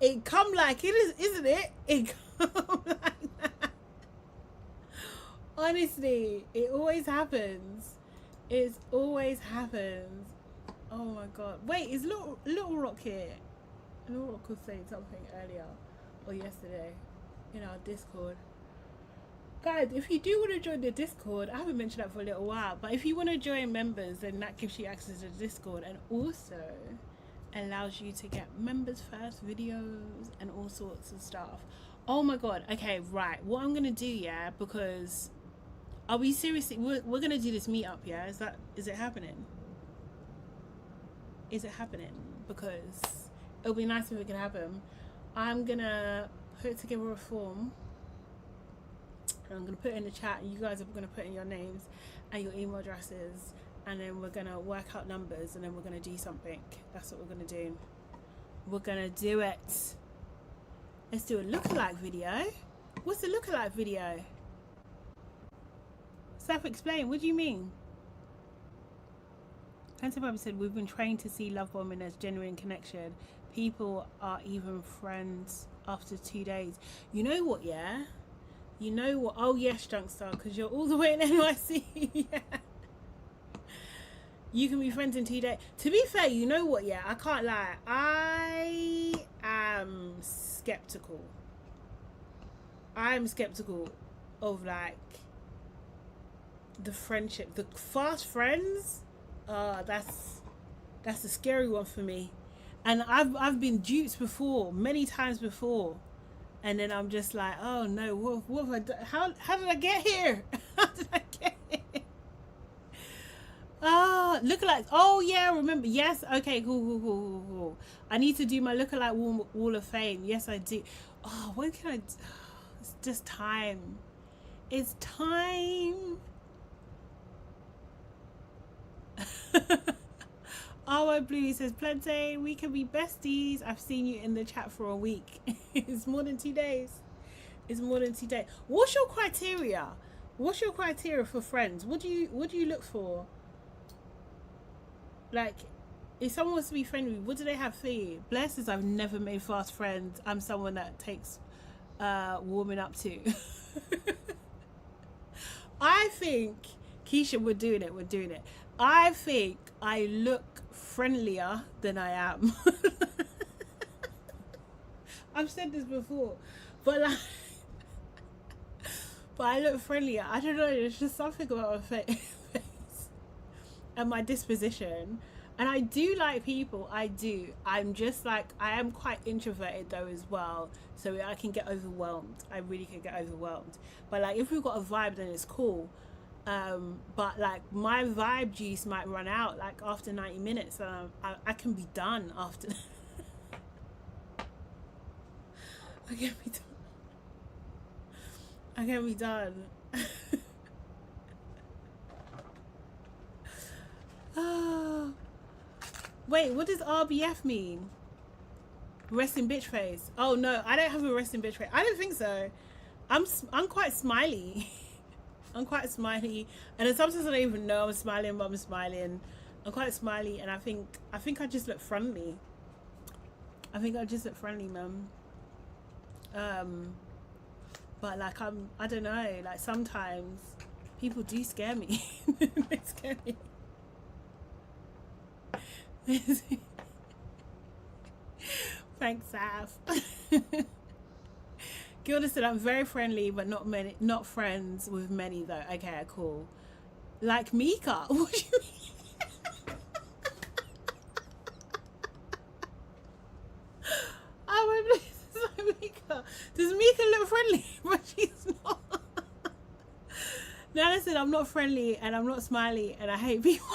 it come like it is, isn't it? It come like that. Honestly, it always happens. It always happens. Oh my god. Wait, is Little Rock here? Little Rock was saying something earlier or yesterday in our Discord. Guys, if you do want to join the Discord, I haven't mentioned that for a little while, but if you want to join members, then that gives you access to the Discord and also allows you to get members first videos and all sorts of stuff. Oh my god. Okay, right. What I'm gonna do, yeah, because are we seriously, we're gonna do this meetup, yeah? Is it happening? Is it happening? Because it'll be nice if it can happen. I'm gonna put together a form. I'm going to put it in the chat, and you guys are going to put in your names and your email addresses, and then we're going to work out numbers, and then we're going to do something. That's what we're going to do. We're going to do it. Let's do a lookalike video. What's a lookalike video? Self-explain. What do you mean? Plenty of people said, we've been trained to see love bombing as genuine connection. People are even friends after 2 days. You know what, yeah? You know what? Oh yes, Junkster, because you're all the way in NYC. Yeah. You can be friends in 2 days. To be fair, you know what? Yeah, I can't lie. I am skeptical. I'm skeptical of like the friendship, the fast friends. That's a scary one for me. And I've been duped before, many times before. And then I'm just like, oh no, what have I done? How did I get here? How did I get here? Lookalike. Oh yeah, remember. Yes, okay, cool. I need to do my lookalike wall of fame. Yes, I do. Oh, when can I? It's just time. It's time. Oh, Blue says, Plenty, we can be besties. I've seen you in the chat for a week. It's more than 2 days. It's more than 2 days. What's your criteria? What's your criteria for friends? What do you look for? Like, if someone wants to be friendly, what do they have for you? Bless says, I've never made fast friends. I'm someone that takes warming up to. I think, Keisha, we're doing it. I think I look friendlier than I am. I've said this before, but like, but I look friendlier. I don't know, there's just something about my face and my disposition. And I do like people, I do. I'm just like, I am quite introverted though as well, so I can get overwhelmed. I really can get overwhelmed. But like, if we've got a vibe, then it's cool. But like, my vibe juice might run out like after 90 minutes, and I can be done after. I can be done. Oh. Wait, what does RBF mean? Resting bitch face. Oh no, I don't have a resting bitch face. I don't think so. I'm quite smiley. I'm quite smiley, and then sometimes I don't even know I'm smiling, but I'm smiling. I'm quite smiley, and I think I just look friendly. I think I just look friendly, man. But like I don't know, like sometimes people do scare me. They scare me. Thanks, Saf. Gilda said, I'm very friendly, but not friends with many though. Okay, cool. Like Mika. What do you mean? Oh my goodness, Mika. Does Mika look friendly? But she's not. Nana said, I'm not friendly and I'm not smiley and I hate people.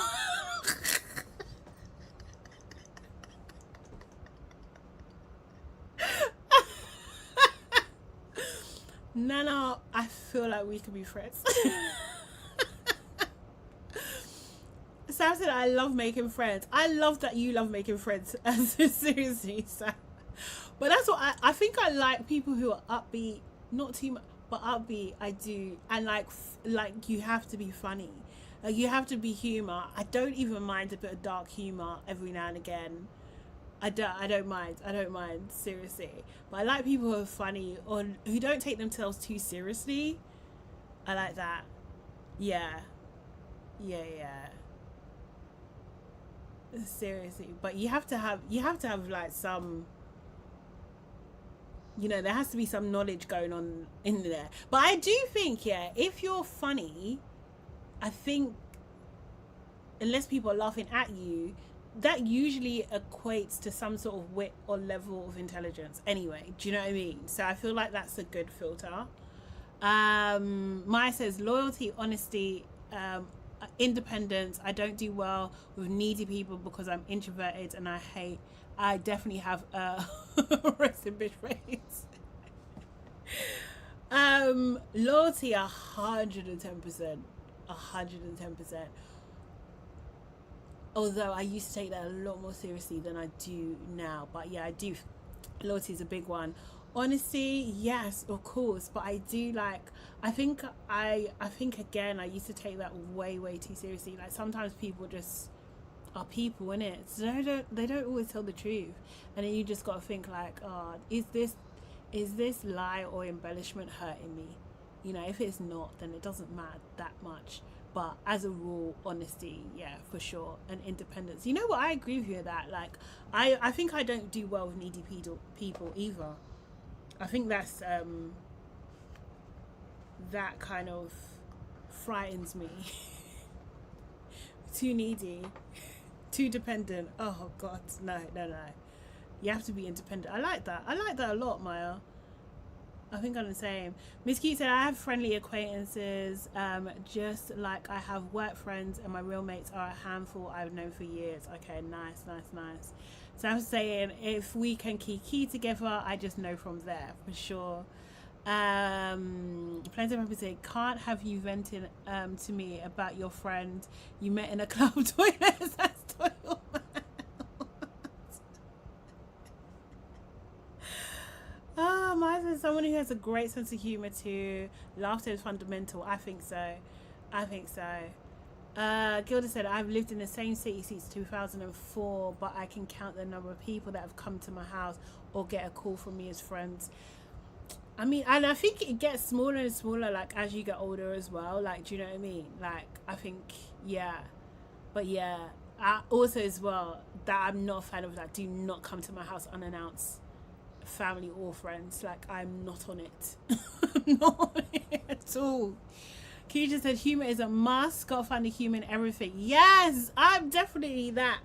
Nana, I feel like we could be friends. Sam said, I love making friends. I love that you love making friends. Seriously, Sam. But that's what I think I like people who are upbeat, not too much, but upbeat. I do. And like you have to be funny. Like you have to be humor. I don't even mind a bit of dark humor every now and again. I don't mind, seriously. But I like people who are funny or who don't take themselves too seriously. I like that. Yeah. Seriously. But you have to have like some, you know, there has to be some knowledge going on in there. But I do think, yeah, if you're funny, I think, unless people are laughing at you, that usually equates to some sort of wit or level of intelligence anyway. Do you know what I mean? So I feel like that's a good filter. Maya says loyalty, honesty, independence. I don't do well with needy people because I'm introverted and I definitely have resting bitch face. Loyalty 110%. 110%. Although I used to take that a lot more seriously than I do now. But yeah, I do. Loyalty is a big one. Honesty, yes, of course. But I do like, I think again, I used to take that way too seriously. Like sometimes people just are people, innit? So they don't always tell the truth. And then you just got to think like, oh, is this lie or embellishment hurting me? You know, if it's not, then it doesn't matter that much. But as a rule, honesty, yeah, for sure. And independence. You know what? I agree with you with that. Like, I think I don't do well with needy people either. I think that's, that kind of frightens me. Too needy. Too dependent. Oh, God. No. You have to be independent. I like that. I like that a lot, Maya. I think I'm the same. Miss Keat said, I have friendly acquaintances, just like I have work friends, and my real mates are a handful I've known for years. Okay, nice. So I'm saying, if we can key together, I just know from there, for sure. Plenty of people say, can't have you venting to me about your friend you met in a club toilet. That's toilet. Mine is someone who has a great sense of humour too. Laughter is fundamental. I think so. Gilda said, I've lived in the same city since 2004, but I can count the number of people that have come to my house or get a call from me as friends. I mean, and I think it gets smaller and smaller, like, as you get older as well. Like, do you know what I mean? Like, I think, yeah. But yeah, I also as well, that I'm not a fan of that. Do not come to my house unannounced. Family or friends, like I'm not on it. I'm not on it at all. Keisha said humor is a must. Gotta find the humor in everything. Yes, I'm definitely that.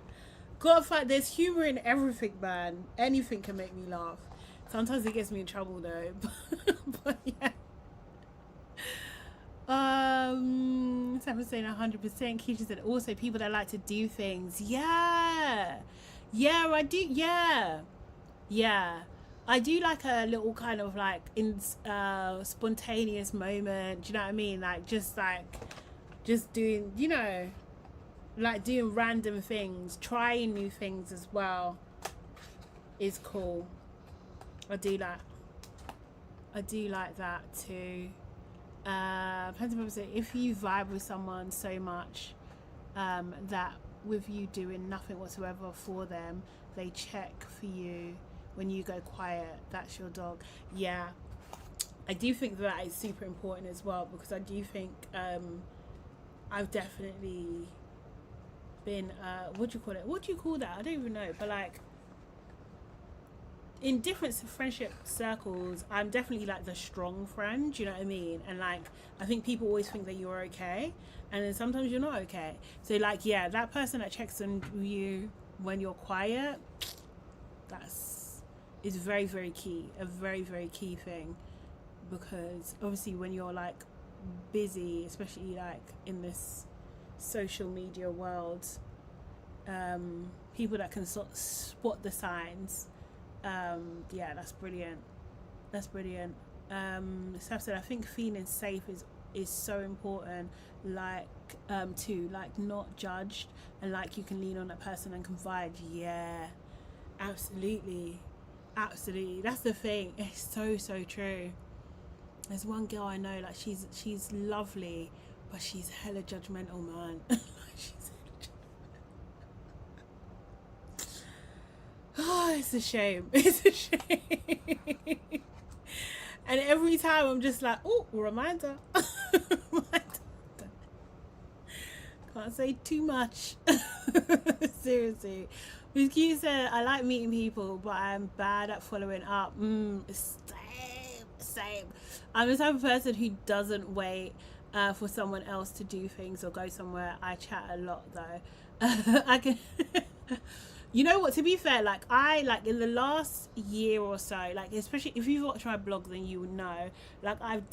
Gotta find, there's humor in everything, man. Anything can make me laugh. Sometimes it gets me in trouble though. But yeah. 7 saying 100%. Keisha said also people that like to do things. Yeah, I do. Yeah. I do like a little kind of like spontaneous moment. Do you know what I mean? Like just doing, you know, like doing random things, trying new things as well is cool. I do like that too. Plenty of people say if you vibe with someone so much that with you doing nothing whatsoever for them, they check for you when you go quiet, that's your dog. Yeah, I do think that is super important as well, because I do think I've definitely been what do you call that? I don't even know, but like in different friendship circles, I'm definitely like the strong friend, you know what I mean? And like I think people always think that you're okay, and then sometimes you're not okay. So like, yeah, that person that checks on you when you're quiet, is very, very key, a very, very key thing, because obviously when you're like busy, especially like in this social media world, people that can sort of spot the signs, yeah, that's brilliant. Saf said, I think feeling safe is so important, like to like not judged, and like you can lean on that person and confide. Yeah, absolutely, that's the thing. It's so true. There's one girl I know, like she's lovely, but she's hella judgmental, man. Oh, it's a shame. And every time I'm just like, oh, reminder. Can't say too much. Seriously. Miss Q said, I like meeting people, but I'm bad at following up. Same. I'm the type of person who doesn't wait for someone else to do things or go somewhere. I chat a lot though. I can... You know what, to be fair, like I like in the last year or so, like especially if you've watched my blog, then you would know, like I'm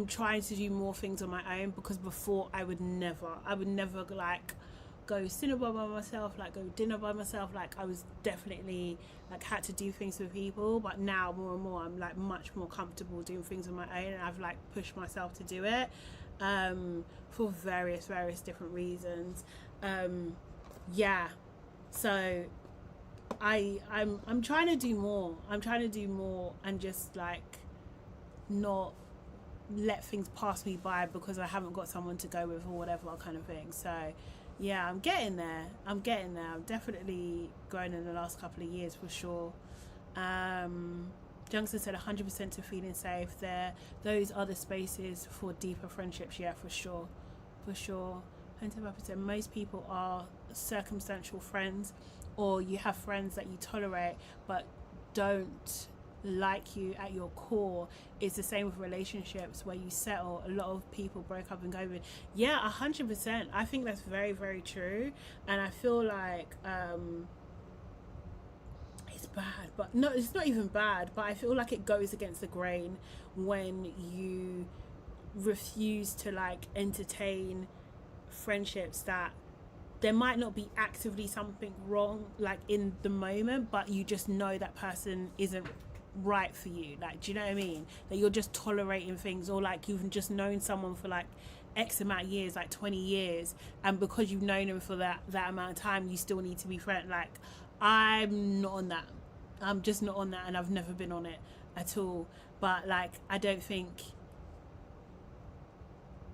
trying to do more things on my own, because before I would never like go cinema by myself, like go dinner by myself. Like I was definitely like had to do things with people, but now more and more I'm like much more comfortable doing things on my own, and I've like pushed myself to do it for various different reasons. Yeah, so I'm trying to do more. And just like not let things pass me by because I haven't got someone to go with or whatever kind of thing. So yeah, I'm getting there. I'm definitely grown in the last couple of years for sure. Junction said 100% to feeling safe there. Those are the spaces for deeper friendships. Yeah, for sure. 100%. Most people are circumstantial friends, or you have friends that you tolerate but don't like you at your core. It's the same with relationships where you settle. A lot of people break up and go with. Yeah, 100%. I think that's very, very true. And I feel like it's bad, but no, it's not even bad, but I feel like it goes against the grain when you refuse to like entertain friendships that there might not be actively something wrong like in the moment, but you just know that person isn't right for you. Like, do you know what I mean? That you're just tolerating things, or like you've just known someone for like X amount of years, like 20 years, and because you've known them for that amount of time, you still need to be friends. Like, I'm not on that. I'm just not on that, and I've never been on it at all. But like, I don't think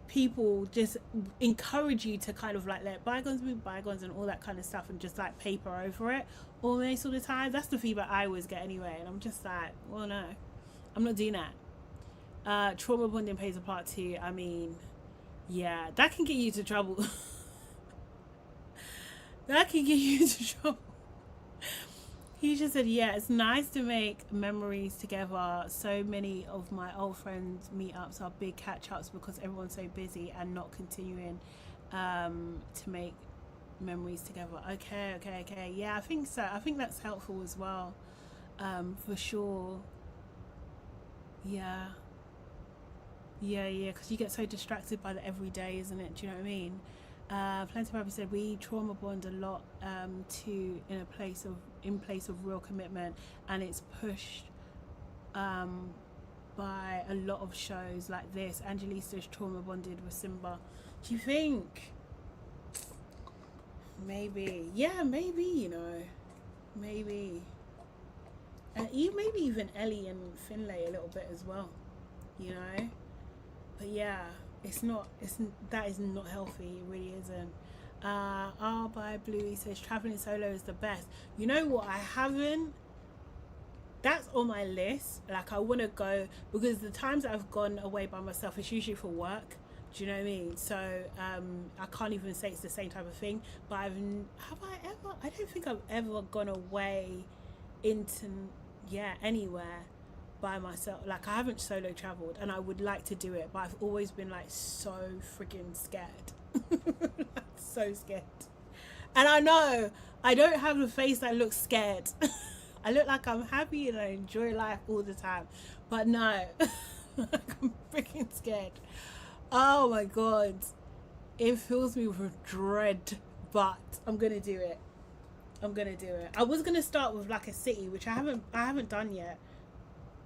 people just encourage you to kind of like let bygones be bygones and all that kind of stuff, and just like paper over it almost all the time. That's the feedback I always get anyway, and I'm just like, well, no, I'm not doing that. Trauma bonding plays a part too. I mean, yeah, that can get you into trouble. That can get you into trouble. He just said, yeah, it's nice to make memories together. So many of my old friends meetups are big catch-ups because everyone's so busy and not continuing to make memories together. Okay. Yeah, I think so. I think that's helpful as well, for sure. Yeah, because you get so distracted by the everyday, isn't it? Do you know what I mean? Plenty of people said we trauma bond a lot in place of real commitment, and it's pushed by a lot of shows like this. Angelisa's trauma bonded with Simba. Do you think? Maybe, yeah, maybe, you know, maybe, maybe even Ellie and Finley a little bit as well, you know. But yeah, that is not healthy. It really isn't. By Bluey says traveling solo is the best. You know what? I haven't that's on my list. Like, I want to go, because the times that I've gone away by myself, it's usually for work. Do you know what I mean? So I can't even say it's the same type of thing, but I don't think I've ever gone away into anywhere by myself. Like, I haven't solo traveled, and I would like to do it, but I've always been like so freaking scared. So scared. And I know I don't have a face that looks scared. I look like I'm happy and I enjoy life all the time, but no. I'm freaking scared. Oh my god, it fills me with dread, but I'm gonna do it. I was gonna start with like a city, which I haven't done yet.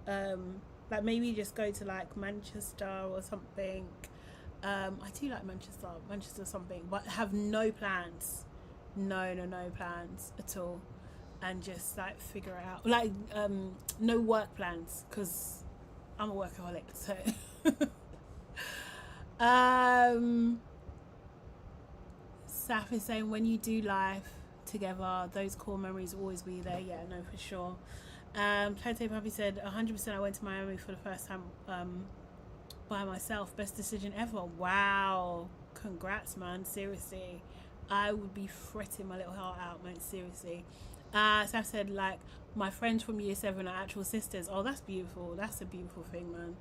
Like maybe just go to like Manchester or something. I do like Manchester something, but have no plans. No plans at all, and just like figure it out. Like no work plans, because I'm a workaholic. So Saf is saying, when you do life together, those core memories will always be there. Yeah, no, for sure. Plante Puppy said 100% I went to Miami for the first time by myself. Best decision ever. Wow, congrats, man. Seriously, I would be fretting my little heart out, man. Seriously. Saf said, like, my friends from year 7 are actual sisters. Oh, that's beautiful. That's a beautiful thing, man.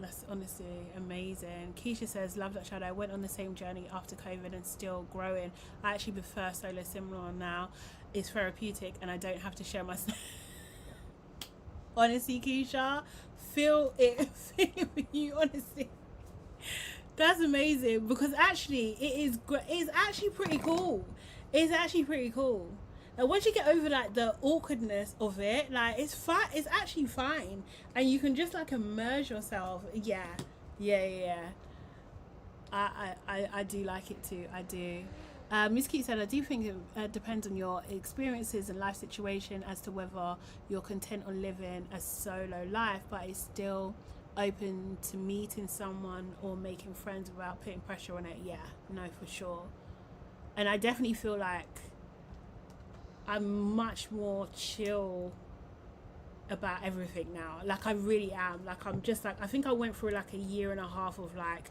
That's honestly amazing. Keisha says, love that shadow. I went on the same journey after COVID and still growing. I actually prefer solo similar now. It's therapeutic and I don't have to share my honestly, Keisha, feel it with you, honestly. That's amazing, because actually it's actually pretty cool. It's actually pretty cool. Like, once you get over like the awkwardness of it, like, it's fine. It's actually fine, and you can just like immerse yourself. Yeah. I do like it too. I do. Miss Keith said, I do think it depends on your experiences and life situation as to whether you're content on living a solo life, but it's still open to meeting someone or making friends without putting pressure on it. Yeah, no, for sure. And I definitely feel like I'm much more chill about everything now. Like, I really am. Like, I'm just like, I think I went through like a year and a half of like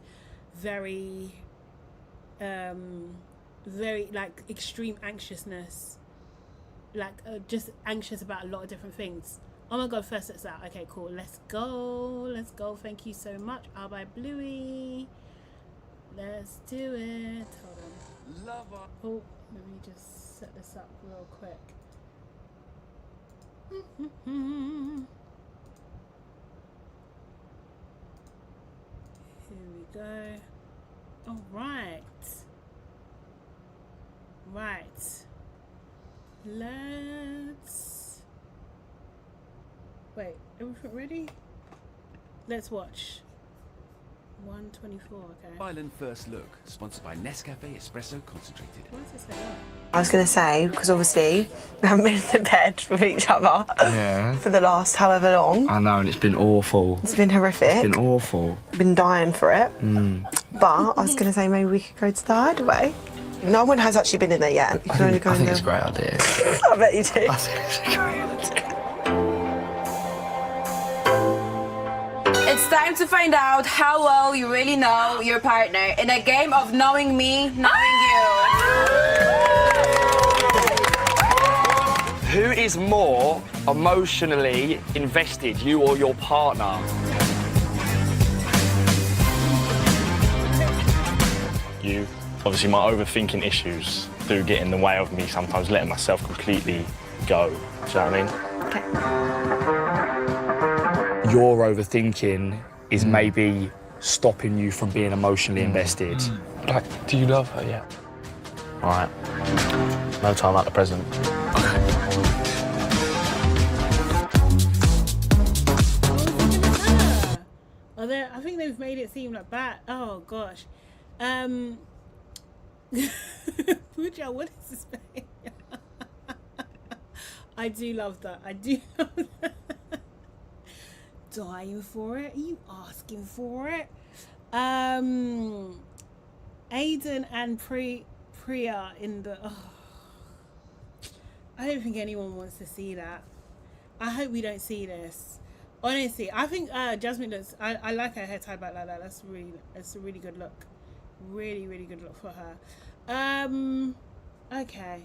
very like extreme anxiousness, like just anxious about a lot of different things. Oh my god, first it's out. Okay, cool, let's go. Thank you so much. I'll buy Bluey. Let's do it. Hold on. Love. Oh, let me just set this up real quick. Here we go. All right. Let's wait. Everything ready? Let's watch. 124. Okay. Island First Look, sponsored by Nescafe Espresso Concentrated. What does it say? I was going to say, because obviously we haven't been in the bed with each other for the last however long. I know, and it's been awful. It's been horrific. It's been awful. Been dying for it. But I was going to say maybe we could go to the Hideaway. No one has actually been in there yet. You can only go in there. I think it's a great idea. I bet you do. I think it's a great idea. It's time to find out how well you really know your partner in a game of knowing me, knowing you. Who is more emotionally invested, you or your partner? You. Obviously, my overthinking issues do get in the way of me sometimes letting myself completely go. Do you know what I mean? Okay. Your overthinking is maybe stopping you from being emotionally invested. Like, do you love her yet? All right. No time like the present. I think they've made it seem like bad. Oh gosh. Pooja, what is this thing? I do love that. I do love that. Dying for it? Are you asking for it? Aiden and Priya in the... Oh. I don't think anyone wants to see that. I hope we don't see this. Honestly, I think Jasmine looks. I like her hair tied back like that. That's a really good look. Really, really good look for her. Okay.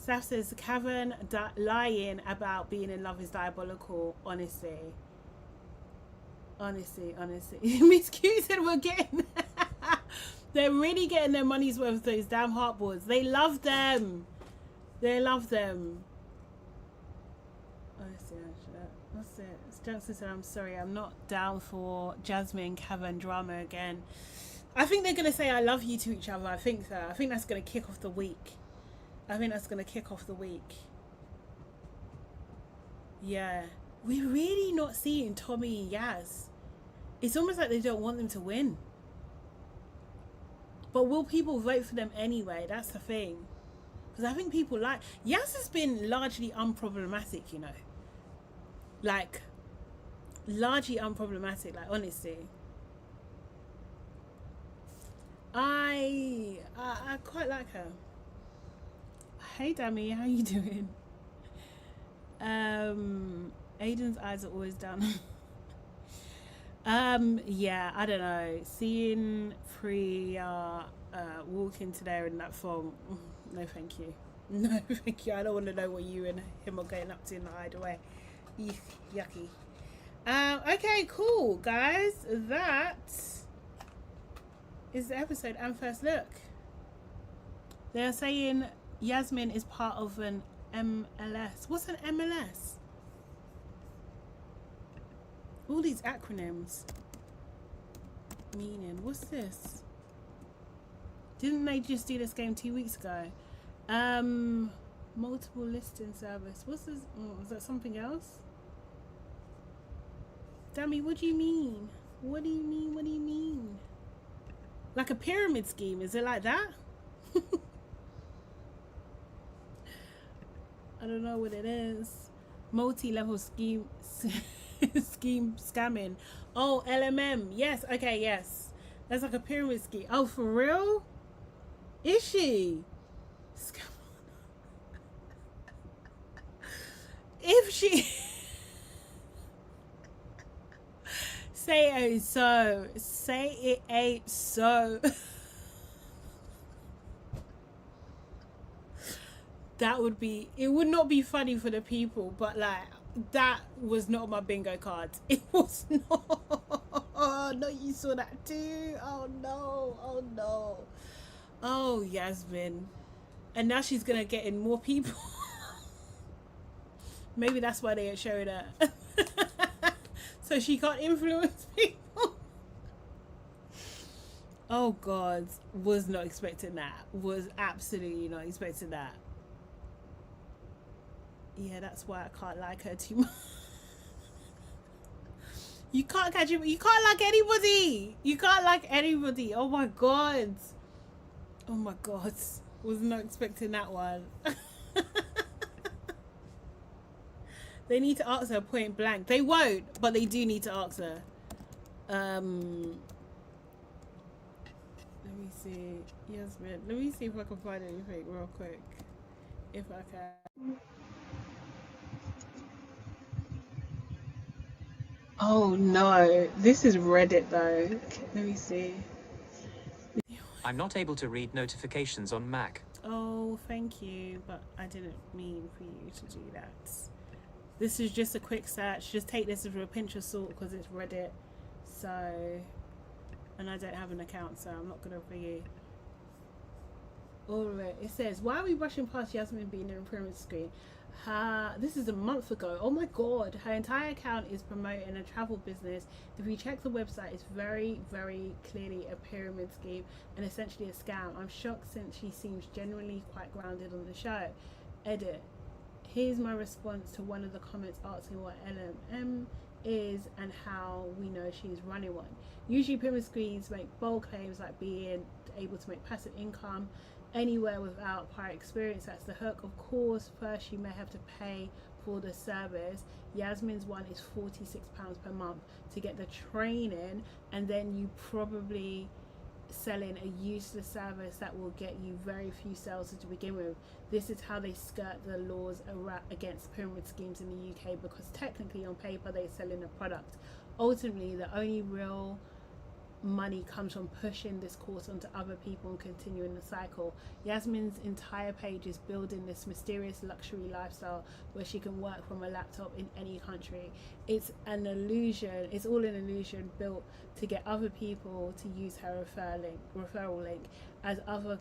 Saf says Kevin lying about being in love is diabolical. Honestly. Miss Q said we're getting. They're really getting their money's worth of those damn heartboards. They love them. They love them. Honestly, what's it? Jackson said, I'm sorry, I'm not down for Jasmine Kevin drama again. I think they're gonna say I love you to each other. I think so. I think that's gonna kick off the week. Yeah. We're really not seeing Tommy and Yaz. It's almost like they don't want them to win. But will people vote for them anyway? That's the thing. Because I think people like... Yaz has been largely unproblematic, you know. Like, largely unproblematic, like, honestly. I quite like her. Hey, Dami, how you doing? Aiden's eyes are always down. Yeah, I don't know. Seeing Priya walking to there in that phone, no thank you. No thank you. I don't want to know what you and him are getting up to in the hideaway. Yucky. Okay, cool, guys. That is the episode and first look. They're saying Yasmin is part of an MLS. What's an MLS? All these acronyms. Meaning, what's this? Didn't they just do this game 2 weeks ago? Multiple listing service. What's this? Oh, is that something else? Dummy, what do you mean? What do you mean? What do you mean? Like a pyramid scheme? Is it like that? I don't know what it is. Multi-level scheme scheme scamming. Oh, LMM. Yes. Okay. Yes. That's like a pyramid scheme. Oh, for real? Is she? If she say it ain't so. Say it ain't so. That would be, it would not be funny for the people, but like, that was not on my bingo card. It was not. Oh no, you saw that too. Oh no, oh no. Oh, Yasmin. And now she's gonna get in more people. Maybe that's why they ain't showing her. So she can't influence people. Oh God, was not expecting that. Was absolutely not expecting that. Yeah, that's why I can't like her too much. You can't catch him. You can't like anybody. You can't like anybody. Oh my God. Oh my God. Was not expecting that one. They need to ask her point blank. They won't, but they do need to ask her. Let me see. Yasmin. Let me see if I can find anything real quick. If I can. Oh no, this is Reddit though. Okay, let me see. I'm not able to read notifications on Mac. Oh, thank you, but I didn't mean for you to do that. This is just a quick search. Just take this with a pinch of salt because it's Reddit. So, and I don't have an account, so I'm not gonna for you. Alright, it says, why are we rushing past Yasmin being in a pyramid screen? This is a month ago. Oh my God, her entire account is promoting a travel business. If you check the website, it's very, very clearly a pyramid scheme and essentially a scam. I'm shocked since she seems genuinely quite grounded on the show. Edit. Here's my response to one of the comments asking what LMM is and how we know she's running one. Usually pyramid schemes make bold claims like being able to make passive income anywhere without prior experience. That's the hook. Of course, first you may have to pay for the service. Yasmin's one is £46 per month to get the training, and then you probably selling a useless service that will get you very few sales to begin with. This is how they skirt the laws against pyramid schemes in the UK, because technically on paper they're selling a product. Ultimately, the only real money comes from pushing this course onto other people and continuing the cycle. Yasmin's entire page is building this mysterious luxury lifestyle where she can work from a laptop in any country. It's an illusion. It's all an illusion built to get other people to use her referral link. As other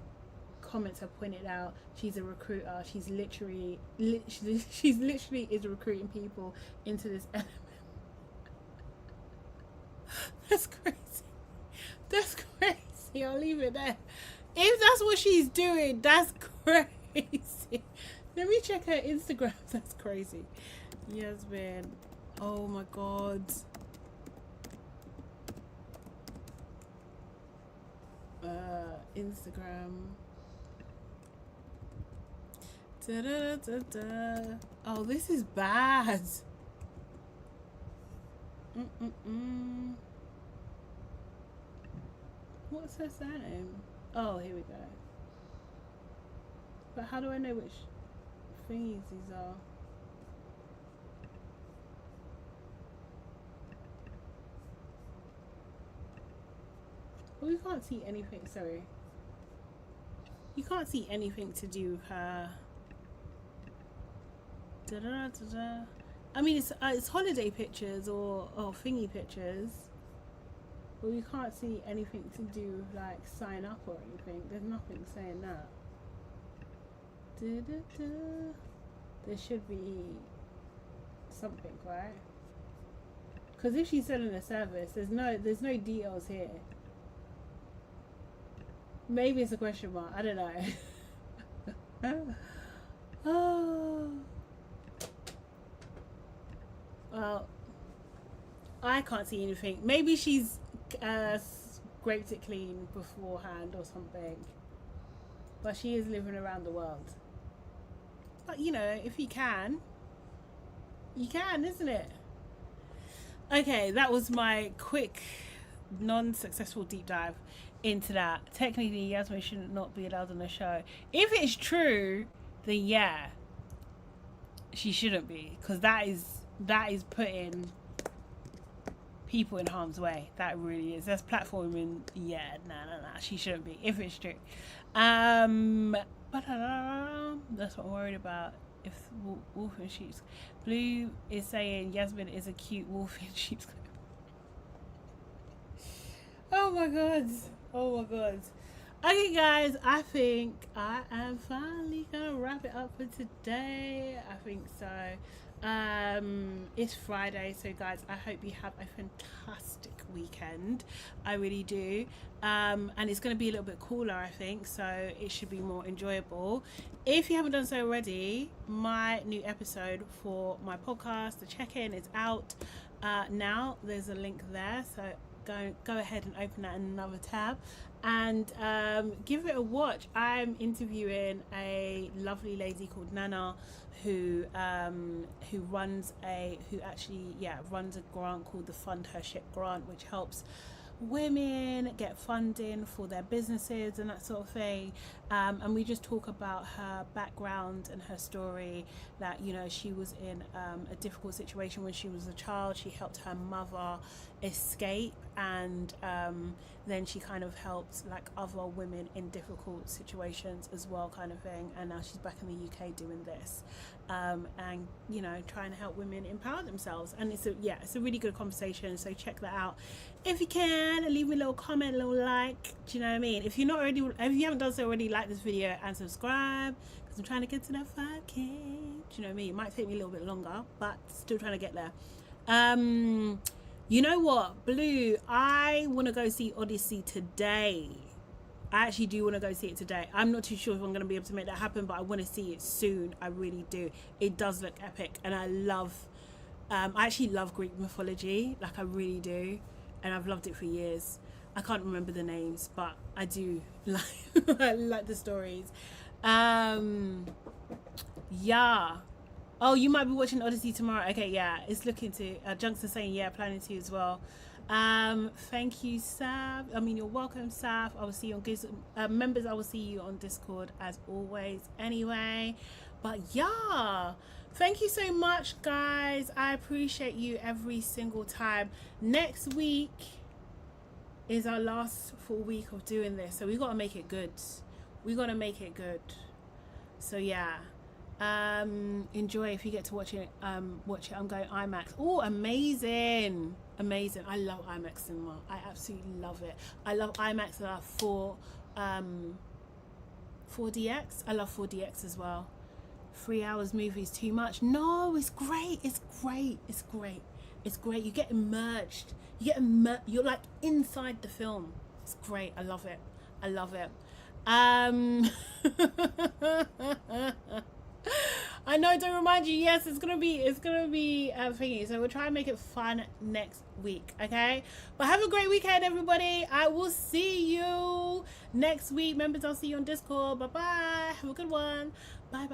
comments have pointed out, she's a recruiter. She's literally is recruiting people into this element. That's crazy. That's crazy. I'll leave it there. If that's what she's doing, that's crazy. Let me check her Instagram. That's crazy. Yasmin. Oh my god. Instagram. Da, da, da, da. Oh, this is bad. What's her surname? Oh, here we go. But how do I know which thingies these are? Well, we can't see anything, sorry. You can't see anything to do with her. Da -da -da -da -da. I mean, it's holiday pictures or thingy pictures. But we can't see anything to do with like sign up or anything. There's nothing saying that. There should be something, right? Because if she's selling a service, there's no details here. Maybe it's a question mark. I don't know. Oh. Well, I can't see anything. Maybe she's scraped it clean beforehand or something, but she is living around the world. But you know, if you can, isn't it? Okay, that was my quick non-successful deep dive into that. Technically Yasmin should not be allowed on the show. If it's true, then yeah, she shouldn't be, because that is putting people in harm's way. That really is. That's platforming. Yeah, nah, she shouldn't be, if it's true. But that's what I'm worried about. If wolf in sheep's blue is saying Yasmin is a cute wolf in sheep's clothing. Oh my god. Okay guys, I think I am finally gonna wrap it up for today. I think so. It's Friday, so guys, I hope you have a fantastic weekend. I really do. And it's going to be a little bit cooler, I think, so it should be more enjoyable. If you haven't done so already, my new episode for my podcast, The Check-In, is out now. There's a link there, so go ahead and open that in another tab and give it a watch. I'm interviewing a lovely lady called Nana who runs a grant called the Fund Her Ship grant, which helps women get funding for their businesses and that sort of thing, and we just talk about her background and her story, that, you know, she was in a difficult situation when she was a child. She helped her mother escape, and then she kind of helped like other women in difficult situations as well, kind of thing, and now she's back in the UK doing this, and you know, trying to help women empower themselves. And it's a really good conversation, so check that out if you can, and leave me a little comment, a little like. Do you know what I mean? If you haven't done so already, like this video and subscribe, because I'm trying to get to that 5k. Do you know what I mean? It might take me a little bit longer, but still trying to get there. You know what, Blue, I want to go see Odyssey today. I actually do want to go see it today. I'm not too sure if I'm going to be able to make that happen, but I want to see it soon. I really do. It does look epic, and I actually love Greek mythology, like I really do, and I've loved it for years. I can't remember the names, but I do like the stories. Yeah. Oh, you might be watching Odyssey tomorrow. Okay, yeah, it's looking to. Junks are saying, yeah, planning to as well. Thank you, Sav. I mean, you're welcome, Sav. I will see you on members. I will see you on Discord as always. Anyway, but yeah, thank you so much, guys. I appreciate you every single time. Next week is our last full week of doing this, so we gotta make it good. We gotta make it good. So yeah. Enjoy if you get to watch it. I'm going IMAX. Oh, amazing. I love IMAX cinema. I absolutely love it. I love IMAX. I love 4DX. I love 4DX as well. 3 hours movie is too much. No, it's great. You get immersed. You're like inside the film. It's great. I love it. I know, don't remind you. Yes, it's gonna be thingy. So we'll try and make it fun next week, okay? But have a great weekend, everybody. I will see you next week. Members, I'll see you on Discord. Bye bye. Have a good one. Bye.